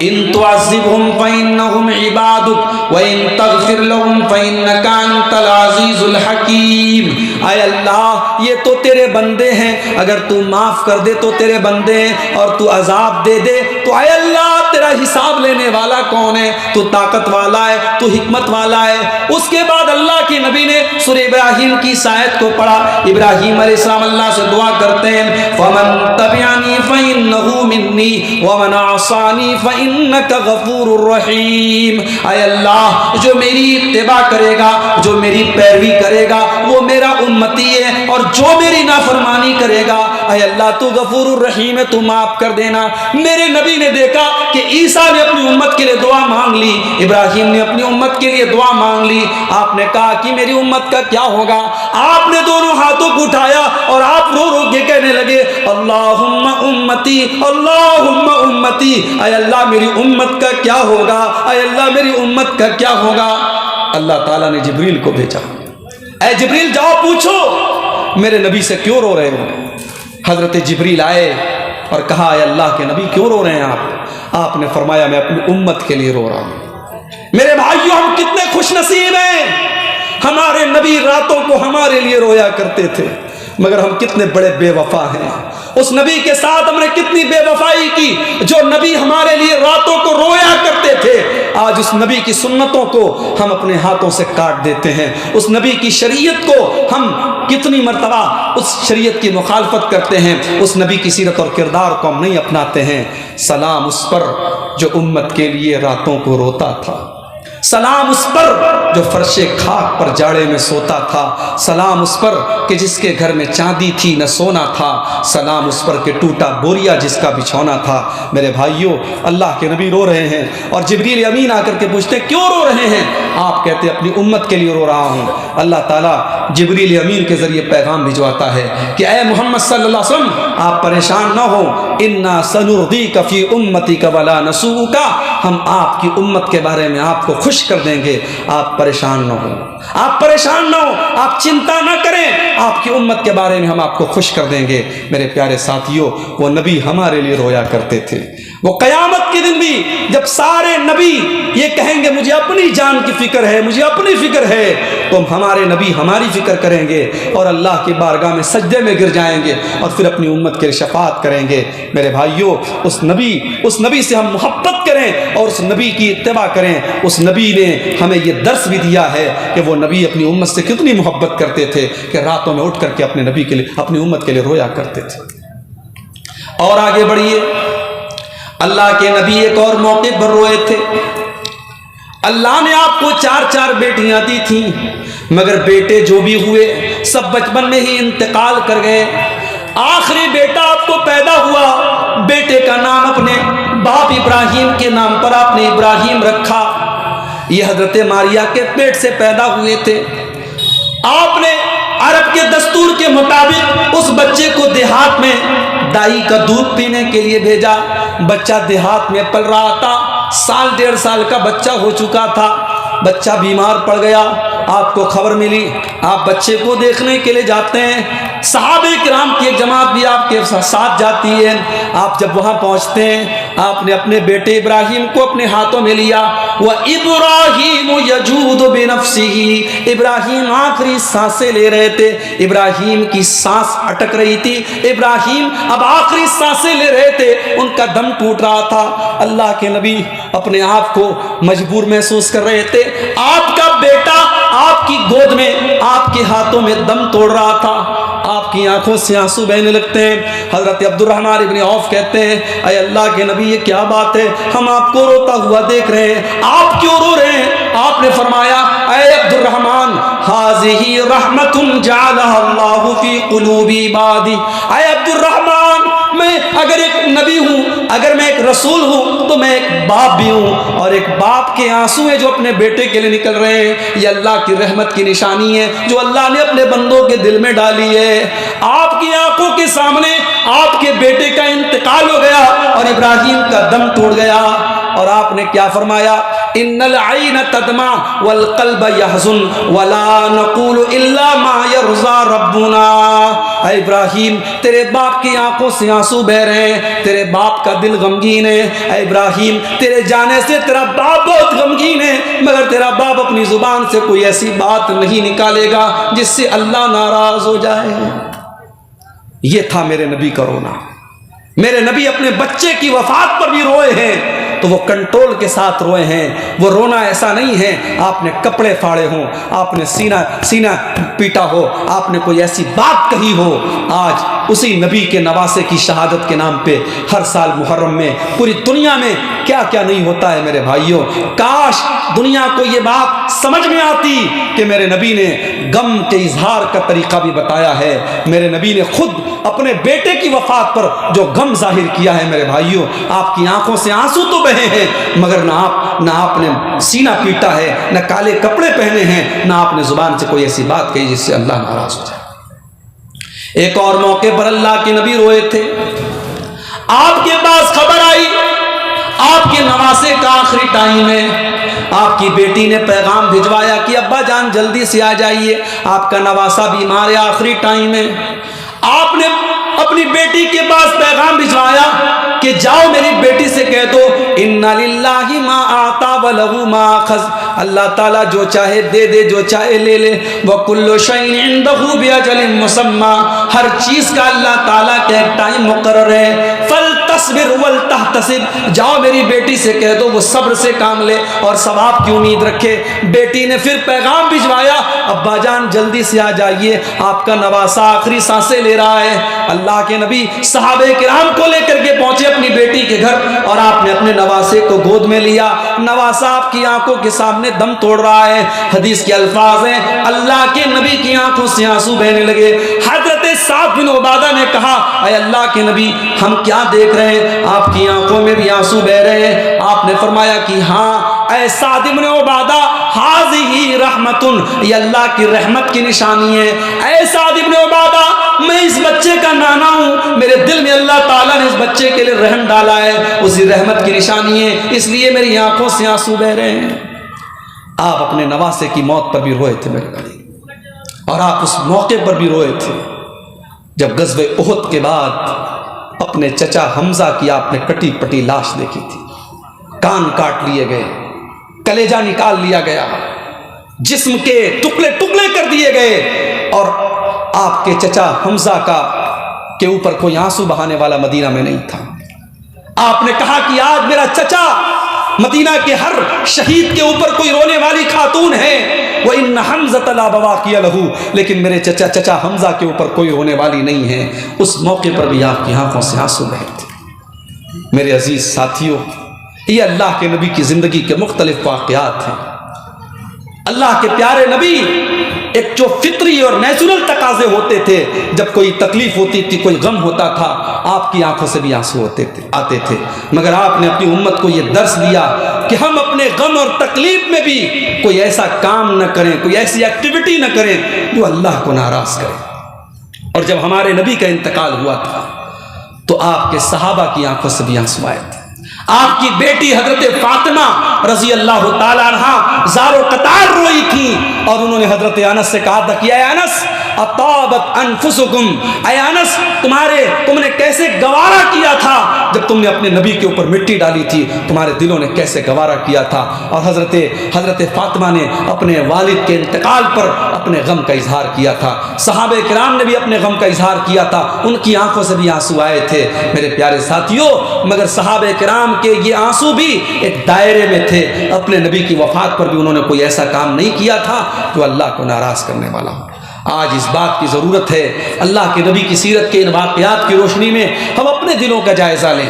ان تعذبهم فإنهم عبادك وإن تغفر لهم فإنك أنت العزيز الحكيم۔ اے اللہ، یہ تو تیرے بندے ہیں، اگر تو معاف کر دے تو تیرے بندے ہیں، اور تو عذاب دے دے تو اے اللہ تیرا حساب لینے والا کون ہے؟ تو طاقت والا ہے، تو حکمت والا ہے۔ اس کے بعد اللہ کے نبی نے سورہ ابراہیم کی اس آیت کو پڑھا۔ ابراہیم علیہ السلام اللہ سے دعا کرتے ہیں، فمن تبعنی فإنه منی ومن عصانی فإنك غفور الرحیم۔ اے اللہ، جو میری اتباع کرے گا، جو میری پیروی کرے گا وہ میرا امتی ہے، اور جو میری نافرمانی کرے گا اے اللہ تو غفور الرحیم ہے، تو معاف کر دینا۔ میرے نبی نے دیکھا کہ عیسیٰ نے اپنی امت کے لیے دعا مانگ لی، ابراہیم نے اپنی امت کے لیے دعا مانگ لی۔ آپ نے کہا کہ میری امت کا کیا ہوگا؟ آپ نے دونوں ہاتھوں کو اٹھایا اور آپ رو رو کے کہنے لگے، اللہم امتی، اللہم امتی، اے اللہ میری امت کا کیا ہوگا؟ اے اللہ میری امت کا کیا ہوگا؟ اللہ تعالیٰ نے جبریل کو بھیجا، اے جبریل جاؤ پوچھو میرے نبی سے کیوں رو رہے ہو؟ حضرت جبریل آئے اور کہا، اے اللہ کے نبی کیوں رو رہے ہیں آپ؟ آپ نے فرمایا، میں اپنی امت کے لیے رو رہا ہوں۔ میرے بھائیوں، ہم کتنے خوش نصیب ہیں، ہمارے نبی راتوں کو ہمارے لیے رویا کرتے تھے، مگر ہم کتنے بڑے بے وفا ہیں۔ اس نبی کے ساتھ ہم نے کتنی بے وفائی کی، جو نبی ہمارے لیے راتوں کو رویا کرتے تھے، آج اس نبی کی سنتوں کو ہم اپنے ہاتھوں سے کاٹ دیتے ہیں۔ اس نبی کی شریعت کو ہم کتنی مرتبہ اس شریعت کی مخالفت کرتے ہیں، اس نبی کی سیرت اور کردار کو ہم نہیں اپناتے ہیں۔ سلام اس پر جو امت کے لیے راتوں کو روتا تھا، سلام اس پر جو فرش خاک پر جاڑے میں سوتا تھا، سلام اس پر کہ جس کے گھر میں چاندی تھی نہ سونا تھا، سلام اس پر کہ ٹوٹا بوریا جس کا بچھونا تھا۔ میرے بھائیوں، اللہ کے نبی رو رہے ہیں اور جبریل امین آ کر کے پوچھتے کیوں رو رہے ہیں؟ آپ کہتے اپنی امت کے لیے رو رہا ہوں۔ اللہ تعالیٰ جبریل امین کے ذریعے پیغام بھجواتا ہے کہ اے محمد صلی اللہ علیہ وسلم، آپ پریشان نہ ہو، انا سنرضیک فی امتک ولا نسوءک، ہم آپ کی امت کے بارے میں آپ کو خوش کر دیں گے، آپ پریشان نہ ہو، آپ پریشان نہ ہو، آپ چنتا نہ کریں، آپ کی امت کے بارے میں ہم آپ کو خوش کر دیں گے۔ میرے پیارے ساتھیوں، وہ نبی ہمارے لیے رویا کرتے تھے۔ وہ قیامت کے دن بھی جب سارے نبی یہ کہیں گے مجھے اپنی جان کی فکر ہے، مجھے اپنی فکر ہے، تو ہمارے نبی ہماری فکر کریں گے اور اللہ کی بارگاہ میں سجدے میں گر جائیں گے اور پھر اپنی امت کے لیے شفاعت کریں گے۔ میرے بھائیوں، اس نبی سے ہم محبت کریں اور اس نبی کی اتباع کریں۔ اس نبی نے ہمیں یہ درس بھی دیا ہے کہ وہ نبی اپنی امت سے کتنی محبت کرتے تھے کہ راتوں میں اٹھ کر کے اپنے نبی کے لیے، اپنی امت کے لیے رویا کرتے تھے۔ اور آگے بڑھیے، اللہ کے نبی ایک اور موقع پر روئے تھے۔ اللہ نے آپ کو 4 بیٹیاں دی تھیں، مگر بیٹے جو بھی ہوئے سب بچپن میں ہی انتقال کر گئے۔ آخری بیٹا آپ کو پیدا ہوا، بیٹے کا نام اپنے باپ ابراہیم کے نام پر آپ نے ابراہیم رکھا۔ یہ حضرت ماریہ کے پیٹ سے پیدا ہوئے تھے۔ آپ نے عرب کے دستور کے مطابق اس بچے کو دیہات میں دائی کا دودھ پینے کے لیے بھیجا۔ بچہ دیہات میں پل رہا تھا، 1.5 سال کا بچہ ہو چکا تھا۔ بچہ بیمار پڑ گیا، آپ کو خبر ملی، آپ بچے کو دیکھنے کے لیے جاتے ہیں۔ صحابہ کرام کی ایک جماعت بھی آپ کے ساتھ جاتی ہے۔ آپ جب وہاں پہنچتے ہیں، آپ نے اپنے بیٹے ابراہیم کو اپنے ہاتھوں میں لیا۔ وَإِبْرَاهِيمُ يَجُودُ بِنَفْسِهِ، ابراہیم آخری سانسیں لے رہے تھے، ابراہیم کی سانس اٹک رہی تھی، ابراہیم اب آخری سانسیں لے رہے تھے، ان کا دم ٹوٹ رہا تھا۔ اللہ کے نبی اپنے آپ کو مجبور محسوس کر رہے تھے، آپ کا بیٹا آپ کی گود میں، آپ کے ہاتھوں میں دم توڑ رہا تھا، آپ کی آنکھوں سے آنسو بہنے لگتے ہیں۔ حضرت عبد الرحمن ابن عوف کہتے ہیں، اے اللہ کے نبی یہ کیا بات ہے، ہم آپ کو روتا ہوا دیکھ رہے ہیں، آپ کیوں رو رہے ہیں؟ آپ نے فرمایا، اے عبد الرحمن، ہذہ رحمت جعلها اللہ فی قلوب عبادہ۔ اے عبد الرحمن، میں اگر ایک نبی ہوں، اگر میں ایک رسول ہوں، تو میں ایک باپ بھی ہوں، اور ایک باپ کے آنسو ہیں جو اپنے بیٹے کے لیے نکل رہے ہیں، یہ اللہ کی رحمت کی نشانی ہے جو اللہ نے اپنے بندوں کے دل میں ڈالی ہے۔ آپ کی آنکھوں کے سامنے آپ کے بیٹے کا انتقال ہو گیا اور ابراہیم کا دم ٹوٹ گیا، اور آپ نے کیا فرمایا؟ ان العین تدمع والقلب یحزن ولا نقول الا ما یرضی ربنا۔ اے ابراہیم، تیرے باپ کی آنکھوں سے آنسو بہ رہے ہیں، تیرے باپ کا دل غمگین ہے۔ اے ابراہیم، تیرے جانے سے تیرا باپ بہت غمگین ہے، مگر تیرا باپ اپنی زبان سے کوئی ایسی بات نہیں نکالے گا جس سے اللہ ناراض ہو جائے۔ یہ تھا میرے نبی کا رونا۔ میرے نبی اپنے بچے کی وفات پر بھی روئے ہیں تو وہ کنٹرول کے ساتھ روئے ہیں۔ وہ رونا ایسا نہیں ہے آپ نے کپڑے پھاڑے ہوں، آپ نے سینہ پیٹا ہو، آپ نے کوئی ایسی بات کہی ہو۔ آج اسی نبی کے نواسے کی شہادت کے نام پہ ہر سال محرم میں پوری دنیا میں کیا کیا نہیں ہوتا ہے میرے بھائیوں۔ کاش دنیا کو یہ بات سمجھ میں آتی کہ میرے نبی نے غم کے اظہار کا طریقہ بھی بتایا ہے۔ میرے نبی نے خود اپنے بیٹے کی وفات پر جو غم ظاہر کیا ہے میرے بھائیوں، آپ کی آنکھوں سے آنسو تو بہے ہیں، مگر نہ آپ نے سینہ پیٹا ہے، نہ کالے کپڑے پہنے ہیں، نہ آپ نے زبان سے کوئی ایسی بات کہی جس سے اللہ ناراض ہو جائے۔ ایک اور موقع پر اللہ کے نبی روئے تھے، آپ کے پاس خبر آئی آپ کے نواسے کا آخری ٹائم ہے۔ آپ کی بیٹی نے پیغام بھجوایا کہ ابا جان جلدی سے آ جائیے، آپ کا نواسا بیمار ہے، آخری ٹائم ہے۔ آپ نے اپنی بیٹی کے پاس پیغام بھجوایا کہ جاؤ میری بیٹی سے کہہ دو اِنَّ لِلَّهِ مَا آتَا وَلَهُ مَا أَخَذَ، اللہ تعالیٰ جو چاہے دے دے، جو چاہے لے لے، وَكُلُّ شَيْءٍ عِندَهُ بِأَجَلٍ مُّسَمًّى، ہر چیز کا اللہ تعالیٰ کا ایک ٹائم مقرر ہے۔ فَلْتَصْبِرْ وَلْتَحْتَسِبْ، جاؤ میری بیٹی سے کہہ دو وہ صبر سے کام لے اور ثواب کی امید رکھے۔ بیٹی نے پھر پیغام بھجوایا، ابا جان جلدی سے آ جائیے، آپ کا نواسا آخری سانسیں لے رہا ہے۔ اللہ کے نبی صحابہ کرام کو لے کر کے پہنچے اپنی بیٹی کے گھر، اور آپ نے اپنے نواسے کو گود میں لیا۔ نواسا آپ کی آنکھوں کے سامنے دم توڑ رہا ہے۔ حدیث کے الفاظ ہیں، اللہ کے نبی کی آنکھوں سے آنسو بہنے لگے۔ حضرت سعد بن عبادہ نے کہا، اے اللہ کے نبی ہم کیا دیکھ رہے ہیں، آپ کی آنکھوں میں بھی آنسو بہ رہے ہیں۔ آپ نے فرمایا کہ ہاں اے سعد بن عبادہ، ہذہ رحمت، یہ اللہ کی رحمت کی نشانی ہے۔ اے سعد بن عبادہ، میں اس بچے کا نانا ہوں، میرے دل میں اللہ تعالیٰ نے اس بچے کے لیے رحم ڈالا ہے، اسی رحمت کی نشانی ہے، اس لیے میری آنکھوں سے آنسو بہ رہے ہیں۔ آپ اپنے نواسے کی موت پر بھی روئے تھے میرے بھائی، اور آپ اس موقع پر بھی روئے تھے جب غزوہ احد کے بعد اپنے چچا حمزہ کی آپ نے کٹی پٹی لاش دیکھی تھی، کان کاٹ لیے گئے، کلیجہ نکال لیا گیا، جسم کے ٹکڑے ٹکڑے کر دیے گئے، اور آپ کے چچا حمزہ کے اوپر کوئی آنسو بہانے والا مدینہ میں نہیں تھا۔ آپ نے کہا کہ آج میرا چچا، مدینہ کے ہر شہید کے اوپر کوئی رونے والی خاتون ہے، وَإِنَّ حَمْزَةَ لَا بَوَاقِيَ لَهُ، لیکن میرے چچا حمزہ کے اوپر کوئی رونے والی نہیں ہے۔ اس موقع پر بھی آپ کی آنکھوں سے آنسو بہے تھے۔ میرے عزیز ساتھیوں، یہ اللہ کے نبی کی زندگی کے مختلف واقعات ہیں۔ اللہ کے پیارے نبی ایک جو فطری اور نیچرل تقاضے ہوتے تھے، جب کوئی تکلیف ہوتی تھی، کوئی غم ہوتا تھا، آپ کی آنکھوں سے بھی آنسو آتے تھے، مگر آپ نے اپنی امت کو یہ درس دیا کہ ہم اپنے غم اور تکلیف میں بھی کوئی ایسا کام نہ کریں، کوئی ایسی ایکٹیویٹی نہ کریں جو اللہ کو ناراض کرے۔ اور جب ہمارے نبی کا انتقال ہوا تھا تو آپ کے صحابہ کی آنکھوں سے بھی آنسو آئے تھے۔ آپ کی بیٹی حضرت فاطمہ رضی اللہ تعالیٰ عنہ زار و قطار روئی تھی، اور انہوں نے حضرت انس سے کہا تھا کہ اے انس اطابت انفسکم، اے انس تم نے کیسے گوارا کیا تھا جب تم نے اپنے نبی کے اوپر مٹی ڈالی تھی، تمہارے دلوں نے کیسے گوارا کیا تھا۔ اور حضرت فاطمہ نے اپنے والد کے انتقال پر اپنے غم کا اظہار کیا تھا، صحابہ کرام نے بھی اپنے غم کا اظہار کیا تھا، ان کی آنکھوں سے بھی آنسو آئے تھے میرے پیارے ساتھیوں۔ مگر صحابہ کرام کے یہ آنسو بھی ایک دائرے میں تھے، اپنے نبی کی وفات پر بھی انہوں نے کوئی ایسا کام نہیں کیا تھا جو اللہ کو ناراض کرنے والا ہو۔ آج اس بات کی ضرورت ہے، اللہ کے نبی کی سیرت کے ان واقعات کی روشنی میں ہم اپنے دلوں کا جائزہ لیں۔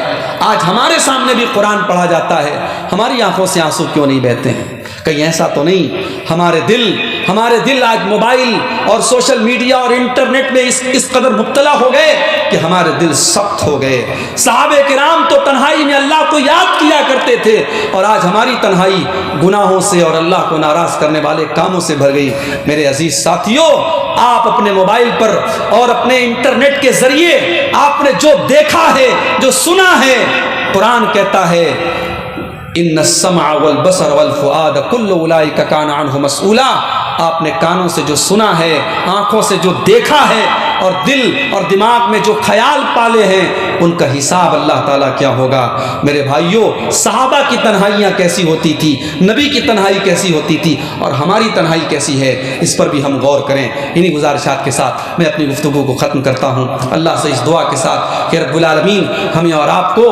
آج ہمارے سامنے بھی قرآن پڑھا جاتا ہے، ہماری آنکھوں سے آنسو کیوں نہیں بہتے ہیں؟ کہیں ایسا تو نہیں ہمارے دل آج موبائل اور سوشل میڈیا اور انٹرنیٹ میں اس قدر مبتلا ہو گئے کہ ہمارے دل سخت ہو گئے۔ صحابہ کرام تو تنہائی میں اللہ کو یاد کیا کرتے تھے، اور آج ہماری تنہائی گناہوں سے اور اللہ کو ناراض کرنے والے کاموں سے بھر گئی۔ میرے عزیز ساتھیوں، آپ اپنے موبائل پر اور اپنے انٹرنیٹ کے ذریعے آپ نے جو دیکھا ہے، جو سنا ہے، قرآن کہتا ہے ان السمع والبصر والفؤاد كل اولئک کان عنہ مسئولا۔ آپ نے کانوں سے جو سنا ہے، آنکھوں سے جو دیکھا ہے، اور دل اور دماغ میں جو خیال پالے ہیں، ان کا حساب اللہ تعالیٰ کیا ہوگا۔ میرے بھائیوں، صحابہ کی تنہائیاں کیسی ہوتی تھی، نبی کی تنہائی کیسی ہوتی تھی، اور ہماری تنہائی کیسی ہے، اس پر بھی ہم غور کریں۔ انہی گزارشات کے ساتھ میں اپنی گفتگو کو ختم کرتا ہوں، اللہ سے اس دعا کے ساتھ کہ رب العالمین ہمیں اور آپ کو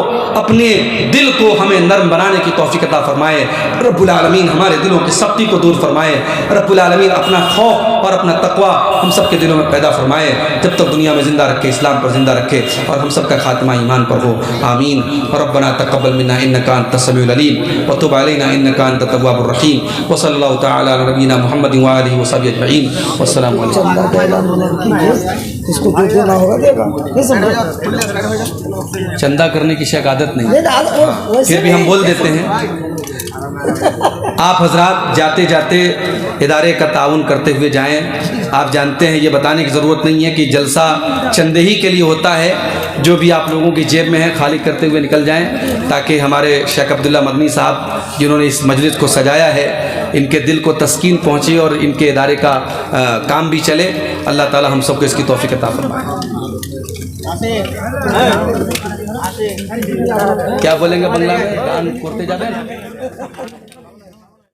اپنے دل کو ہمیں نرم بنانے کی توفیق عطا فرمائے، رب العالمین ہمارے دلوں کی سختی کو دور فرمائے، رب العالمین اپنا خوف اور اپنا تقوی ہم سب کے دلوں میں پیدا فرمائے، جب تک دنیا میں زندہ رکھے، اسلام پر زندہ رکھے، اور ہم سب کا خاتمہ ایمان پر ہو، آمین۔ ربنا تقبل منا انک انت السمیع العلیم وتب علینا انک انت التواب الرحیم، وصلی اللہ تعالی علی نبینا محمد وآلہ وصحبہ اجمعین، والسلام علیکم۔ اس کو جو دینا ہوگا دے گا، نہیں سمجھا؟ چندہ کرنے کی شک عادت نہیں، پھر بھی ہم بول دیتے ہیں۔ آپ حضرات جاتے جاتے ادارے کا تعاون کرتے ہوئے جائیں۔ آپ جانتے ہیں، یہ بتانے کی ضرورت نہیں ہے کہ جلسہ چندے ہی کے لیے ہوتا ہے، جو بھی آپ لوگوں کی جیب میں ہے خالی کرتے ہوئے نکل جائیں، تاکہ ہمارے شیخ عبداللہ مدنی صاحب جنہوں نے اس مجلس کو سجایا ہے، ان کے دل کو تسکین پہنچے اور ان کے ادارے کا کام بھی چلے۔ اللہ تعالی ہم سب کو اس کی توفیق عطا فرمائے۔ کیا بولیں گے بنگلہ میں؟ کان کرتے جاتے ہیں۔